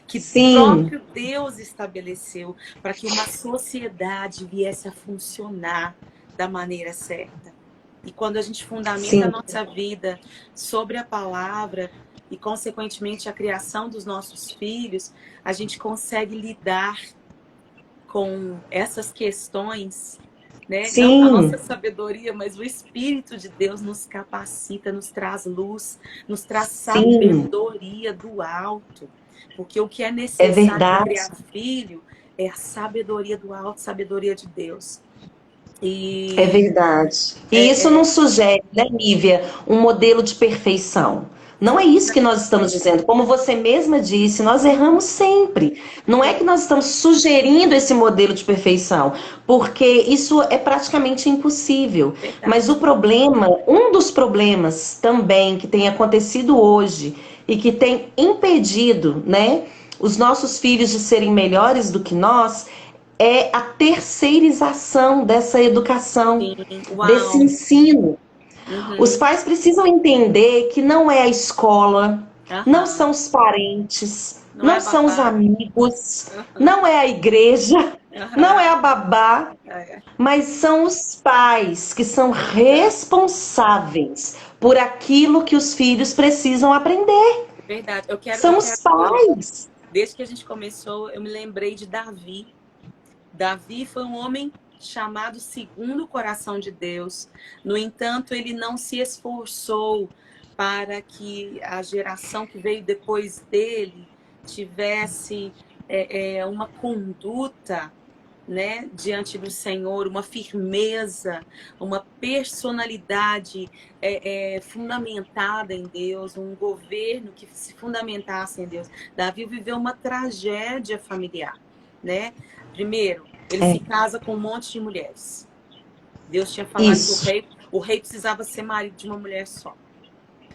S2: que
S1: sim,
S2: próprio Deus estabeleceu para que uma sociedade viesse a funcionar da maneira certa. E quando a gente fundamenta a
S1: sim,
S2: nossa vida sobre a palavra e, consequentemente, a criação dos nossos filhos, a gente consegue lidar com essas questões, né? Não com a nossa
S1: sim,
S2: sabedoria, mas o Espírito de Deus nos capacita, nos traz luz, nos traz
S1: sim,
S2: sabedoria do alto. Porque o que é
S1: é
S2: necessário para
S1: verdade.
S2: criar filho é a sabedoria do alto, sabedoria de Deus.
S1: É
S2: E
S1: verdade. E isso
S2: é,
S1: não
S2: é,
S1: sugere, né, Nívia, um modelo de perfeição. Não é isso que nós estamos dizendo. Como você mesma disse, nós erramos sempre. Não é que nós estamos sugerindo esse modelo de perfeição, porque isso é praticamente impossível. Mas o
S2: verdade.
S1: problema, um dos problemas também que tem acontecido hoje e que tem impedido, né, os nossos filhos de serem melhores do que nós, é a terceirização dessa educação,
S2: Sim,
S1: desse
S2: uau.
S1: ensino. Os
S2: Uhum.
S1: pais precisam entender que não é a escola, não
S2: Aham.
S1: são os parentes,
S2: Não é
S1: não são os
S2: babá.
S1: amigos,
S2: Aham.
S1: não é a igreja, não
S2: Aham.
S1: é a babá,
S2: É,
S1: mas são os pais que são
S2: é verdade.
S1: responsáveis por aquilo que os filhos precisam aprender.
S2: É verdade. Eu
S1: São
S2: quero,
S1: os pais.
S2: desde que a gente começou, eu me lembrei de Davi. Davi foi um homem chamado segundo o coração de Deus. No entanto, ele não se esforçou para que a geração que veio depois dele tivesse uma conduta, né, diante do Senhor, uma firmeza, uma personalidade fundamentada em Deus, um governo que se fundamentasse em Deus. Davi viveu uma tragédia familiar, né? Primeiro, ele se
S1: É,
S2: casa com um monte de mulheres. Deus tinha falado que
S1: isso.
S2: o rei precisava ser marido de uma mulher só.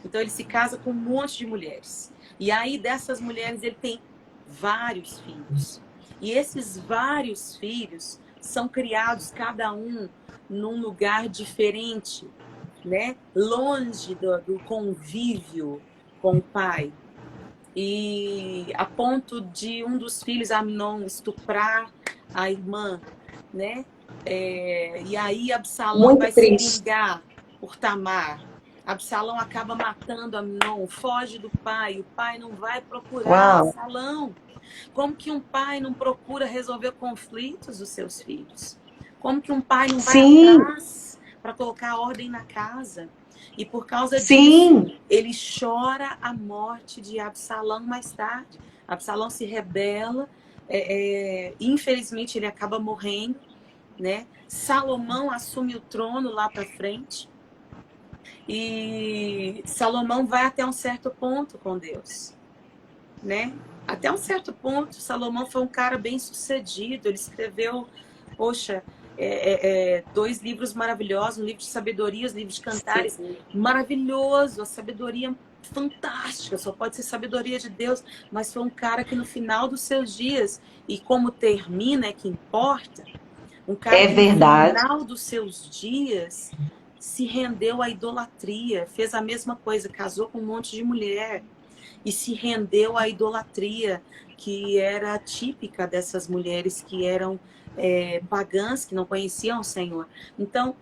S2: Então ele se casa com um monte de mulheres. E aí dessas mulheres ele tem vários filhos. E esses vários filhos são criados cada um num lugar diferente, né? Longe do convívio com o pai. E a ponto de um dos filhos, Amnon, estuprar a irmã, né? E aí Absalão
S1: Muito
S2: vai se
S1: triste.
S2: vingar por Tamar. Absalão acaba matando Amnon, foge do pai. O pai não vai procurar
S1: Uau.
S2: Absalão. Como que um pai não procura resolver conflitos dos seus filhos? Como que um pai não vai
S1: Sim,
S2: atrás para colocar ordem na casa? E por causa disso,
S1: sim.
S2: ele chora a morte de Absalão mais tarde. Absalão se rebela, infelizmente ele acaba morrendo, né? Salomão assume o trono lá para frente e Salomão vai até um certo ponto com Deus, né? Até um certo ponto, Salomão foi um cara bem sucedido. Ele escreveu, poxa, dois livros maravilhosos, um livro de sabedoria, os livros de cantares,
S1: Sim.
S2: maravilhoso, a sabedoria fantástica, só pode ser sabedoria de Deus, mas foi um cara que no final dos seus dias, e como termina é que importa, um cara
S1: É
S2: que no
S1: verdade.
S2: final dos seus dias se rendeu à idolatria, fez a mesma coisa, casou com um monte de mulher, e se rendeu à idolatria que era típica dessas mulheres que eram pagãs, que não conheciam o Senhor. Então,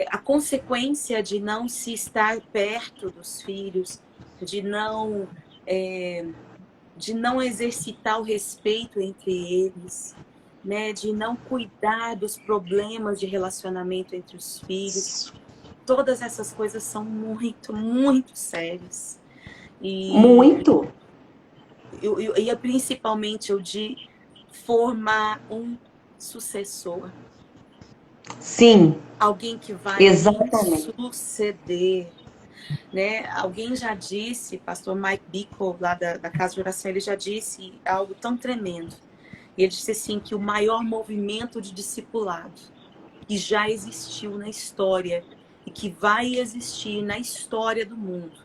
S2: a consequência de não se estar perto dos filhos, de não de não exercitar o respeito entre eles, né? De não cuidar dos problemas de relacionamento entre os filhos. Todas essas coisas são muito, muito sérias.
S1: Muito.
S2: E principalmente o de formar um sucessor.
S1: Sim.
S2: Alguém que vai suceder. Né? Alguém já disse, pastor Mike Bickle, lá da Casa de Oração, ele já disse algo tão tremendo. Ele disse assim, que o maior movimento de discipulado que já existiu na história e que vai existir na história do mundo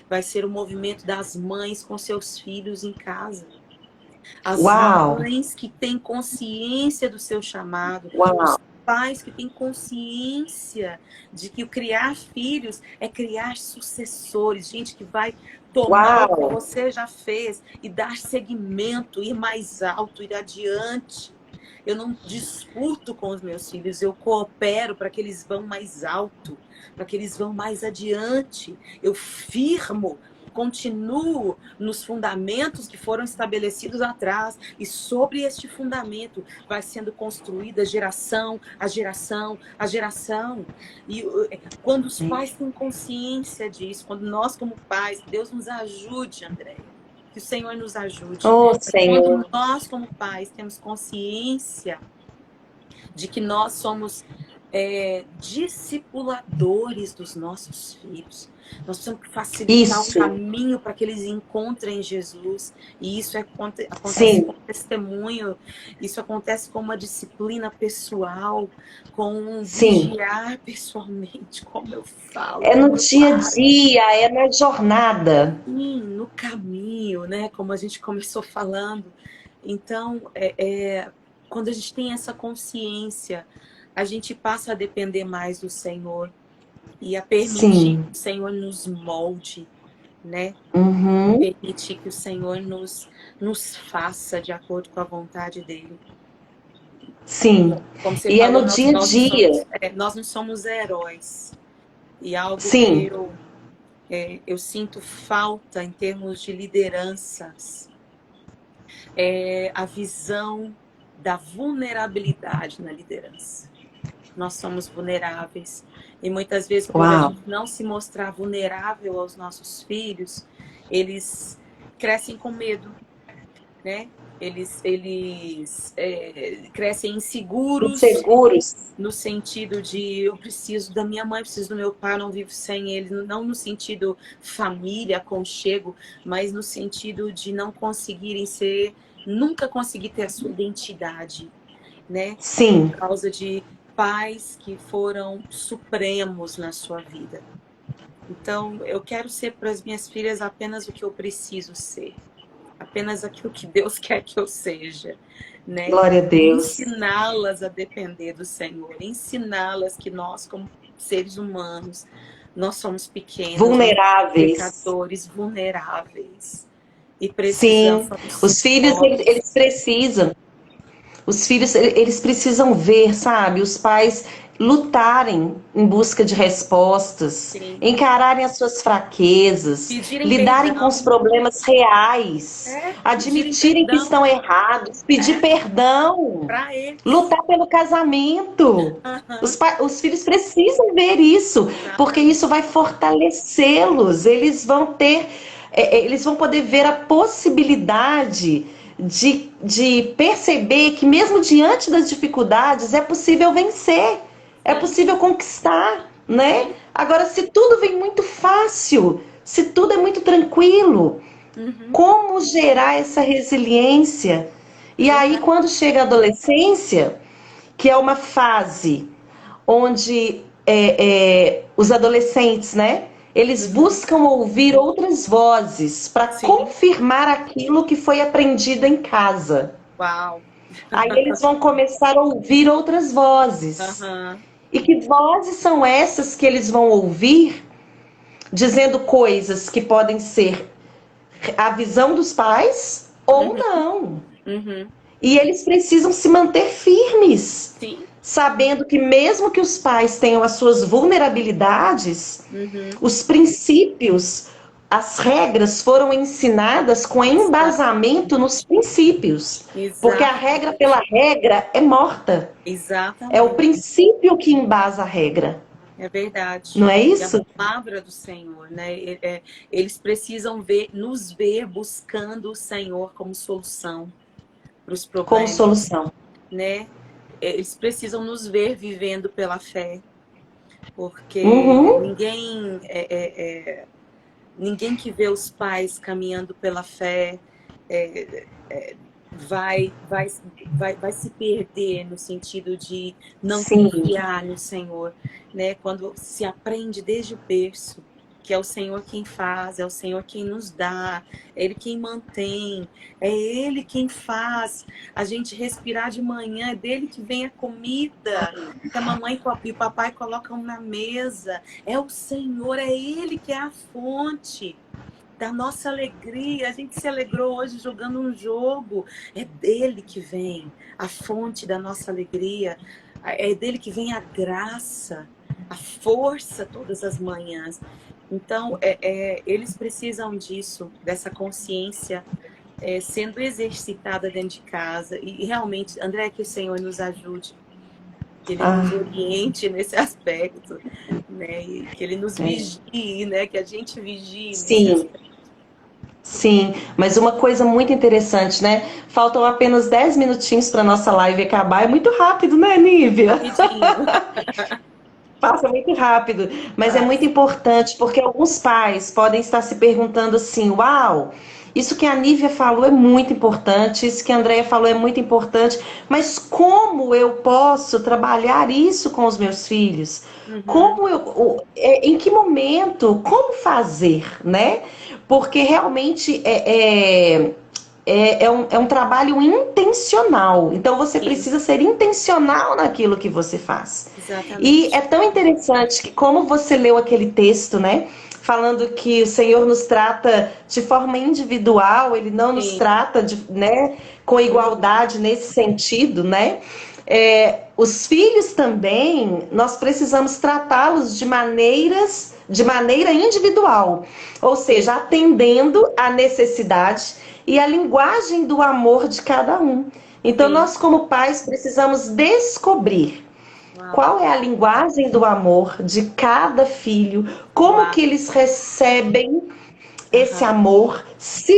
S2: vai ser o movimento das mães com seus filhos em casa. As mães que têm consciência do seu chamado, os pais que têm consciência de que o criar filhos é criar sucessores, gente que vai tomar o que você já fez e dar seguimento, ir mais alto, ir adiante. Eu não disputo com os meus filhos, eu coopero para que eles vão mais alto, para que eles vão mais adiante. Eu firmo, continuo nos fundamentos que foram estabelecidos atrás, e sobre este fundamento vai sendo construída geração a geração a geração. E quando os pais têm consciência disso, quando nós como pais, Deus nos ajude, Andréia, que o Senhor nos ajude. Quando nós como pais temos consciência de que nós somos discipuladores dos nossos filhos, nós precisamos facilitar o caminho para que eles encontrem Jesus. E isso acontece com testemunho, isso acontece com uma disciplina pessoal, com um vigiar pessoalmente, como eu falo.
S1: É no dia a dia, é na jornada.
S2: Sim, no caminho, né? Como a gente começou falando. Então, quando a gente tem essa consciência, a gente passa a depender mais do Senhor e a permitir que o Senhor nos molde, né? Permitir que o Senhor nos faça de acordo com a vontade dele.
S1: Sim.
S2: Como você
S1: e
S2: falou,
S1: é no dia a dia.
S2: Nós não somos heróis. E algo que eu sinto falta em termos de lideranças é a visão da vulnerabilidade na liderança. Nós somos vulneráveis. E muitas vezes, por a gente não se mostrar vulnerável aos nossos filhos, eles crescem com medo, né? Eles crescem inseguros. No sentido de eu preciso da minha mãe, preciso do meu pai, não vivo sem eles. Não no sentido família, aconchego, mas no sentido de não conseguirem nunca conseguir ter a sua identidade, né?
S1: Sim.
S2: Por causa de pais que foram supremos na sua vida. Então, eu quero ser para as minhas filhas apenas o que eu preciso ser. Apenas aquilo que Deus quer que eu seja, né?
S1: Glória a Deus.
S2: Ensiná-las a depender do Senhor. Ensiná-las que nós, como seres humanos, nós somos pequenos.
S1: Vulneráveis.
S2: Pecadores, vulneráveis. E precisamos...
S1: Sim, os filhos, eles precisam. Os filhos, eles precisam ver, sabe? Os pais lutarem em busca de respostas, encararem as suas fraquezas, lidarem com os problemas reais, admitirem que estão errados, pedir perdão, lutar pelo casamento. Os filhos precisam ver isso, porque isso vai fortalecê-los. Eles vão poder ver a possibilidade de perceber que mesmo diante das dificuldades é possível vencer, é possível conquistar, né? Agora, se tudo vem muito fácil, se tudo é muito tranquilo, como gerar essa resiliência? E aí, quando chega a adolescência, que é uma fase onde os adolescentes, né? Eles buscam ouvir outras vozes para confirmar aquilo que foi aprendido em casa.
S2: Uau!
S1: Aí eles vão começar a ouvir outras vozes. E que vozes são essas que eles vão ouvir, dizendo coisas que podem ser a visão dos pais ou não. E eles precisam se manter firmes. Sabendo que mesmo que os pais tenham as suas vulnerabilidades, os princípios, as regras foram ensinadas com embasamento nos princípios. Porque a regra pela regra é morta.
S2: Exatamente.
S1: É o princípio que embasa a regra.
S2: É verdade.
S1: Não é
S2: É
S1: isso?
S2: a palavra do Senhor, né? Eles precisam nos ver buscando o Senhor como solução para os
S1: Como
S2: problemas,
S1: solução.
S2: né? Eles precisam nos ver vivendo pela fé, porque
S1: Uhum.
S2: ninguém que vê os pais caminhando pela fé vai se perder no sentido de não
S1: Sim.
S2: confiar no Senhor, né? Quando se aprende desde o berço que é o Senhor quem faz, é o Senhor quem nos dá, é Ele quem mantém, é Ele quem faz a gente respirar de manhã, é dele que vem a comida que a mamãe e o papai colocam na mesa, é o Senhor, é Ele que é a fonte da nossa alegria. A gente se alegrou hoje jogando um jogo. É dele que vem a fonte da nossa alegria. É dele que vem a graça, a força todas as manhãs. Então, eles precisam disso, dessa consciência sendo exercitada dentro de casa. E realmente, André, que o Senhor nos ajude, que Ele nos oriente nesse aspecto, né? E que Ele nos vigie, né? Que a gente vigie nesse aspecto.
S1: Sim, mas uma coisa muito interessante, né? Faltam apenas 10 minutinhos para nossa live acabar. É muito rápido, né, Nívia?
S2: Rapidinho.
S1: Passa muito rápido, mas é muito importante porque alguns pais podem estar se perguntando assim: uau, isso que a Nívia falou é muito importante, isso que a Andrea falou é muito importante, mas como eu posso trabalhar isso com os meus filhos? Como em que momento, como fazer, né? Porque realmente é um trabalho intencional. Então você
S2: Sim,
S1: precisa ser intencional naquilo que você faz. E
S2: exatamente.
S1: é tão interessante que, como você leu aquele texto, né? Falando que o Senhor nos trata de forma individual, Ele não nos
S2: Sim.
S1: trata né, com igualdade nesse sentido, né? Os filhos também, nós precisamos tratá-los de maneira individual, ou seja, atendendo à necessidade e à linguagem do amor de cada um. Então,
S2: Sim.
S1: nós, como pais, precisamos descobrir qual é a linguagem do amor de cada filho, como que eles recebem esse amor, se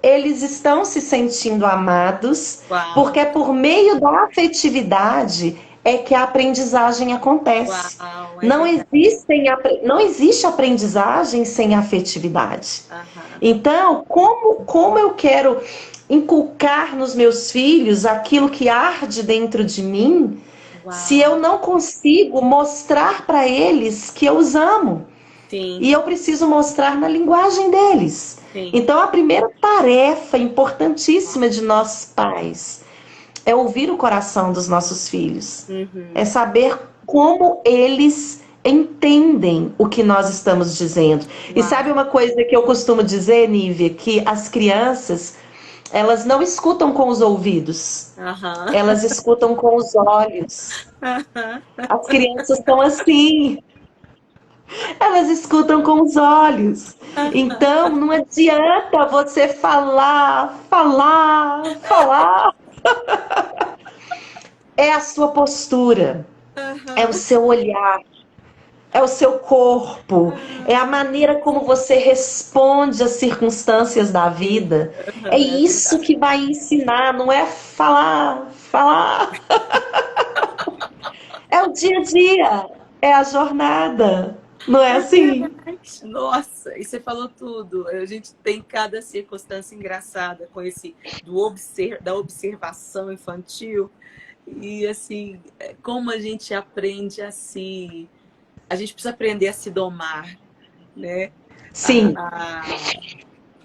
S1: eles estão se sentindo amados, porque é por meio da afetividade é que a aprendizagem acontece. Não existe aprendizagem sem afetividade. Então, como eu quero inculcar nos meus filhos aquilo que arde dentro de mim, se eu não consigo mostrar para eles que eu os amo?
S2: Sim.
S1: E eu preciso mostrar na linguagem deles.
S2: Sim.
S1: Então, a primeira tarefa importantíssima de nós pais é ouvir o coração dos nossos filhos. É saber como eles entendem o que nós estamos dizendo. E sabe uma coisa que eu costumo dizer, Nívia? Que as crianças, elas não escutam com os ouvidos. Elas escutam com os olhos. As crianças são assim. Elas escutam com os olhos. Então, não adianta você falar. É a sua postura, é o seu olhar, é o seu corpo, é a maneira como você responde às circunstâncias da vida. É isso que vai ensinar, não é falar. É o dia a dia, é a jornada. Não é assim?
S2: Nossa, e você falou tudo. A gente tem cada circunstância engraçada com esse da observação infantil. E assim, como a gente aprende a se... A gente precisa aprender a se domar, né?
S1: Sim.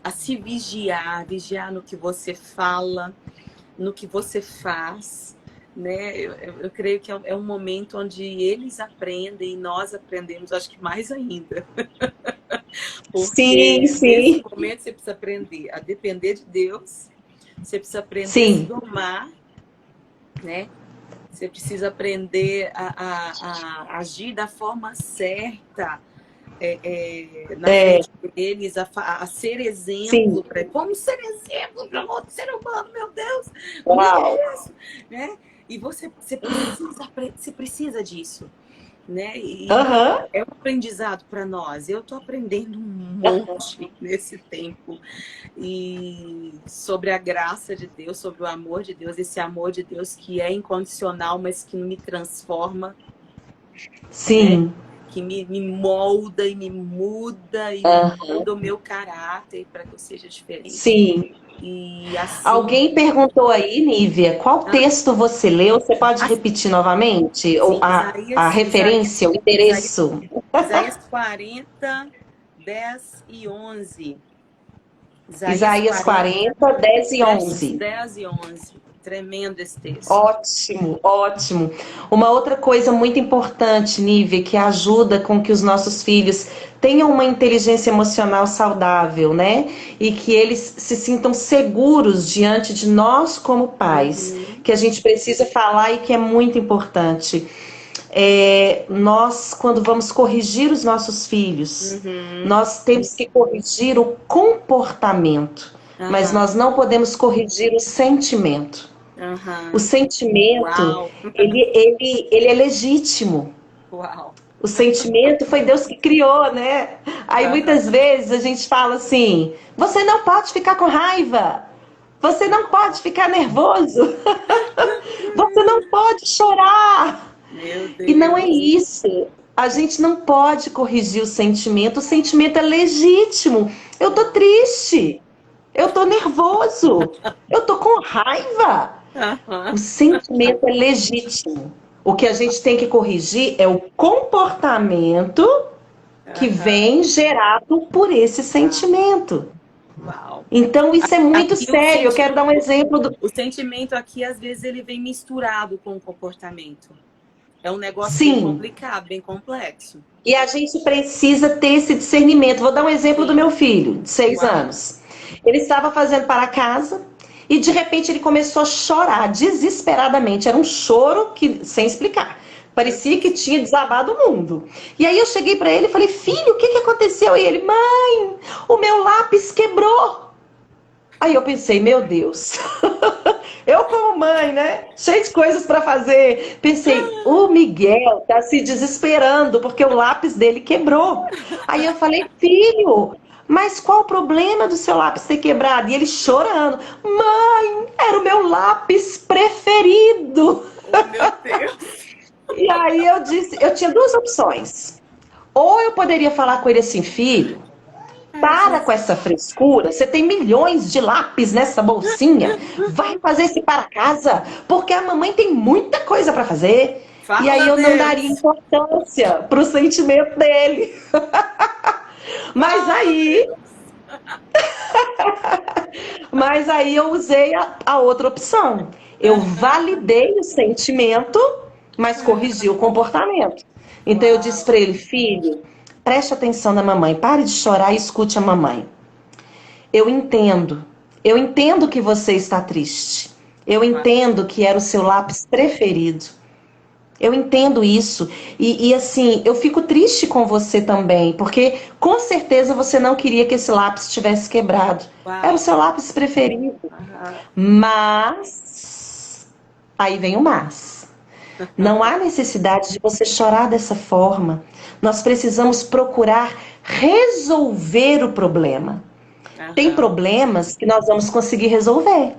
S2: A se vigiar no que você fala, no que você faz, né? Eu creio que é um momento onde eles aprendem e nós aprendemos, acho que mais ainda. Porque nesse momento você precisa aprender a depender de Deus, você precisa aprender a se domar, né? Você precisa aprender a agir da forma certa, na
S1: É,
S2: frente deles, a ser
S1: sim.
S2: exemplo, como ser exemplo para outro ser humano, meu Deus, como é que
S1: Uau.
S2: é isso? Né? E você precisa disso, né? E
S1: Aham.
S2: é um aprendizado para nós. Eu estou aprendendo um monte nesse tempo e sobre a graça de Deus, sobre o amor de Deus, esse amor de Deus que é incondicional, mas que me transforma, né?
S1: Sim.
S2: Que me molda e me muda e
S1: Aham.
S2: muda o meu caráter para que eu seja diferente.
S1: Sim.
S2: E assim,
S1: Alguém perguntou aí, Nívia, qual
S2: ah,
S1: texto você leu? Você pode
S2: assim,
S1: repetir novamente? Ou
S2: sim,
S1: a
S2: Isaías,
S1: referência, o
S2: Isaías,
S1: endereço?
S2: Isaías 40, 10 e 11. Isaías
S1: Isaías
S2: 40,
S1: 40, 10 e
S2: versos
S1: 11.
S2: 10 e 11. Tremendo esse texto.
S1: Ótimo, ótimo. Uma outra coisa muito importante, Nívia, que ajuda com que os nossos filhos tenham uma inteligência emocional saudável, né? E que eles se sintam seguros diante de nós como pais,
S2: Uhum,
S1: que a gente precisa falar e que é muito importante. Nós, quando vamos corrigir os nossos filhos,
S2: uhum,
S1: nós temos que corrigir o comportamento, mas
S2: aham,
S1: nós não podemos corrigir o sentimento. O
S2: aham.
S1: sentimento,
S2: Uau,
S1: ele é legítimo.
S2: uau.
S1: O sentimento foi Deus que criou, né? Aí muitas
S2: Aham.
S1: vezes a gente fala assim: você não pode ficar com raiva, você não pode ficar nervoso, você não pode chorar.
S2: Meu
S1: E não é
S2: Deus.
S1: isso. A gente não pode corrigir o sentimento é legítimo. Eu tô triste, eu tô nervoso, eu tô com raiva. O
S2: Aham,
S1: sentimento é legítimo. O que a gente tem que corrigir é o comportamento que
S2: aham.
S1: vem gerado por esse
S2: Uau,
S1: sentimento.
S2: uau.
S1: Então, isso é muito
S2: Aqui
S1: sério. Eu quero dar um exemplo do.
S2: o sentimento aqui, às vezes, ele vem misturado com o comportamento. É um negócio bem
S1: Sim,
S2: complicado, bem complexo.
S1: e a gente precisa ter esse discernimento. Vou dar um exemplo do
S2: Sim.
S1: meu filho, de 6
S2: Uau.
S1: anos. Ele estava fazendo para casa e de repente ele começou a chorar desesperadamente. Era um choro que sem explicar.
S2: Meu
S1: Parecia que
S2: Deus.
S1: tinha desabado o mundo. E aí eu cheguei para ele e falei: "Filho, o que que aconteceu?" E ele: "Mãe, o meu lápis quebrou." Aí eu pensei: "Meu Deus." Eu como mãe, né? Cheio de coisas para fazer. Pensei, o Miguel tá se desesperando porque o lápis dele quebrou. Aí eu falei, filho, mas qual o problema do seu lápis ter quebrado? E ele chorando, mãe, era o meu lápis preferido.
S2: Oh, meu Deus.
S1: E aí eu disse, eu tinha duas opções. Ou eu poderia falar com ele assim, filho,
S2: Ai,
S1: para com
S2: Jesus.
S1: essa frescura. Você tem milhões de lápis nessa bolsinha. Vai fazer esse para casa, porque a mamãe tem muita coisa para fazer. E aí
S2: Fala,
S1: eu não daria
S2: Deus.
S1: importância para o sentimento dele. Mas
S2: Fala,
S1: aí,
S2: Deus.
S1: mas aí eu usei a outra opção. Eu validei o sentimento, mas corrigi o comportamento. Então eu disse
S2: Uau.
S1: para ele, filho, preste atenção na mamãe, pare de chorar e escute a mamãe. Eu entendo. Eu entendo que você está triste. Eu
S2: Uau.
S1: entendo que era o seu lápis preferido. Eu entendo isso. E assim, eu fico triste com você também, porque com certeza você não queria que esse lápis tivesse quebrado. Era o
S2: Uau.
S1: seu lápis preferido.
S2: Aham.
S1: Mas. Aí vem o mas. Não há necessidade de você chorar dessa forma. Nós precisamos procurar resolver o problema. Tem
S2: Aham.
S1: problemas que nós vamos conseguir resolver,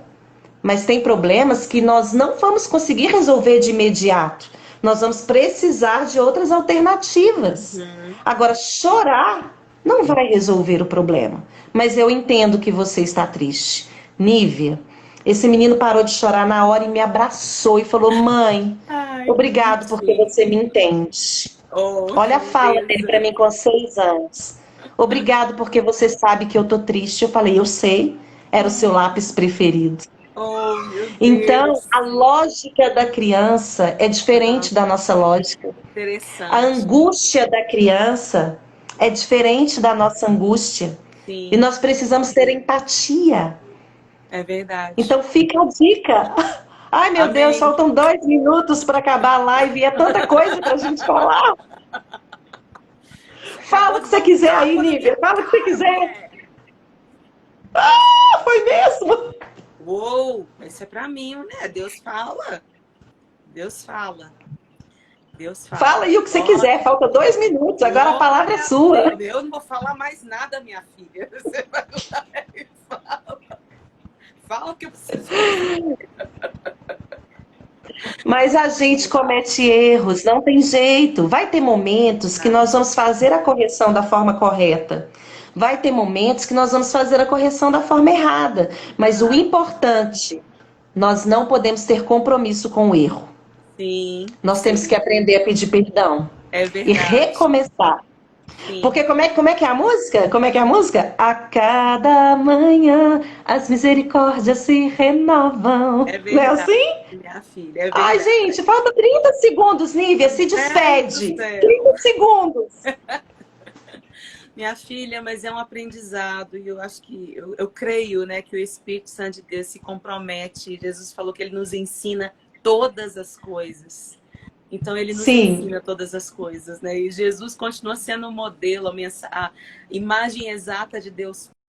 S1: mas tem problemas que nós não vamos conseguir resolver de imediato. Nós vamos precisar de outras alternativas.
S2: Uhum.
S1: Agora, chorar não vai resolver o problema. Mas eu entendo que você está triste. Nívia, esse menino parou de chorar na hora e me abraçou e falou: Mãe,
S2: Ai, que
S1: obrigado porque
S2: bonitinho.
S1: você me entende.
S2: Oh,
S1: Olha
S2: que
S1: a fala dele para
S2: lindeza.
S1: mim com 6 anos. Obrigado porque você sabe que eu tô triste. Eu falei, eu sei, era o seu lápis preferido.
S2: Oh, meu
S1: Então,
S2: Deus.
S1: a lógica da criança é
S2: Ah,
S1: diferente da nossa lógica. A
S2: interessante.
S1: angústia da criança é diferente da nossa angústia. E
S2: Sim,
S1: nós precisamos ter empatia.
S2: é verdade.
S1: Então, fica a dica. Ai, meu Deus,
S2: Amém.
S1: faltam 2 minutos para acabar a live e é tanta coisa para a gente falar.
S2: Acabou
S1: Fala o
S2: de
S1: que
S2: dar
S1: você
S2: um
S1: quiser aí,
S2: tapa na
S1: Nívia.
S2: minha
S1: Fala o que você
S2: cara,
S1: quiser.
S2: mulher.
S1: Ah, foi mesmo?
S2: Uou, isso é pra mim, né? Deus fala. Deus fala. Deus
S1: Fala
S2: fala.
S1: aí o que você
S2: Glória.
S1: quiser. Falta 2 minutos. Agora a palavra é
S2: Glória a
S1: sua.
S2: Deus. Eu não vou falar mais nada, minha filha. Você vai lá e fala. Fala o que eu preciso ouvir.
S1: Mas a gente comete erros, não tem jeito. Vai ter momentos que
S2: Ah,
S1: nós vamos fazer a correção da forma correta. Vai ter momentos que nós vamos fazer a correção da forma errada. Mas o
S2: ah,
S1: importante, nós não podemos ter compromisso com o erro.
S2: sim,
S1: Nós temos que
S2: sim.
S1: aprender a pedir perdão
S2: É
S1: e
S2: verdade.
S1: recomeçar.
S2: Sim,
S1: Porque como é que é a música? Como é que é a música? A cada manhã as misericórdias se renovam.
S2: é
S1: Não é
S2: verdade,
S1: assim?
S2: minha filha, é
S1: Ai,
S2: verdade.
S1: gente, falta 30 segundos, Nívia,
S2: Meu
S1: se
S2: Deus do
S1: despede.
S2: céu.
S1: 30 segundos.
S2: Minha filha, mas é um aprendizado e eu acho que eu creio, né, que o Espírito Santo de Deus se compromete. Jesus falou que ele nos ensina todas as coisas. Então ele nos
S1: Sim,
S2: ensina todas as coisas, né? E Jesus continua sendo o modelo, a imagem exata de Deus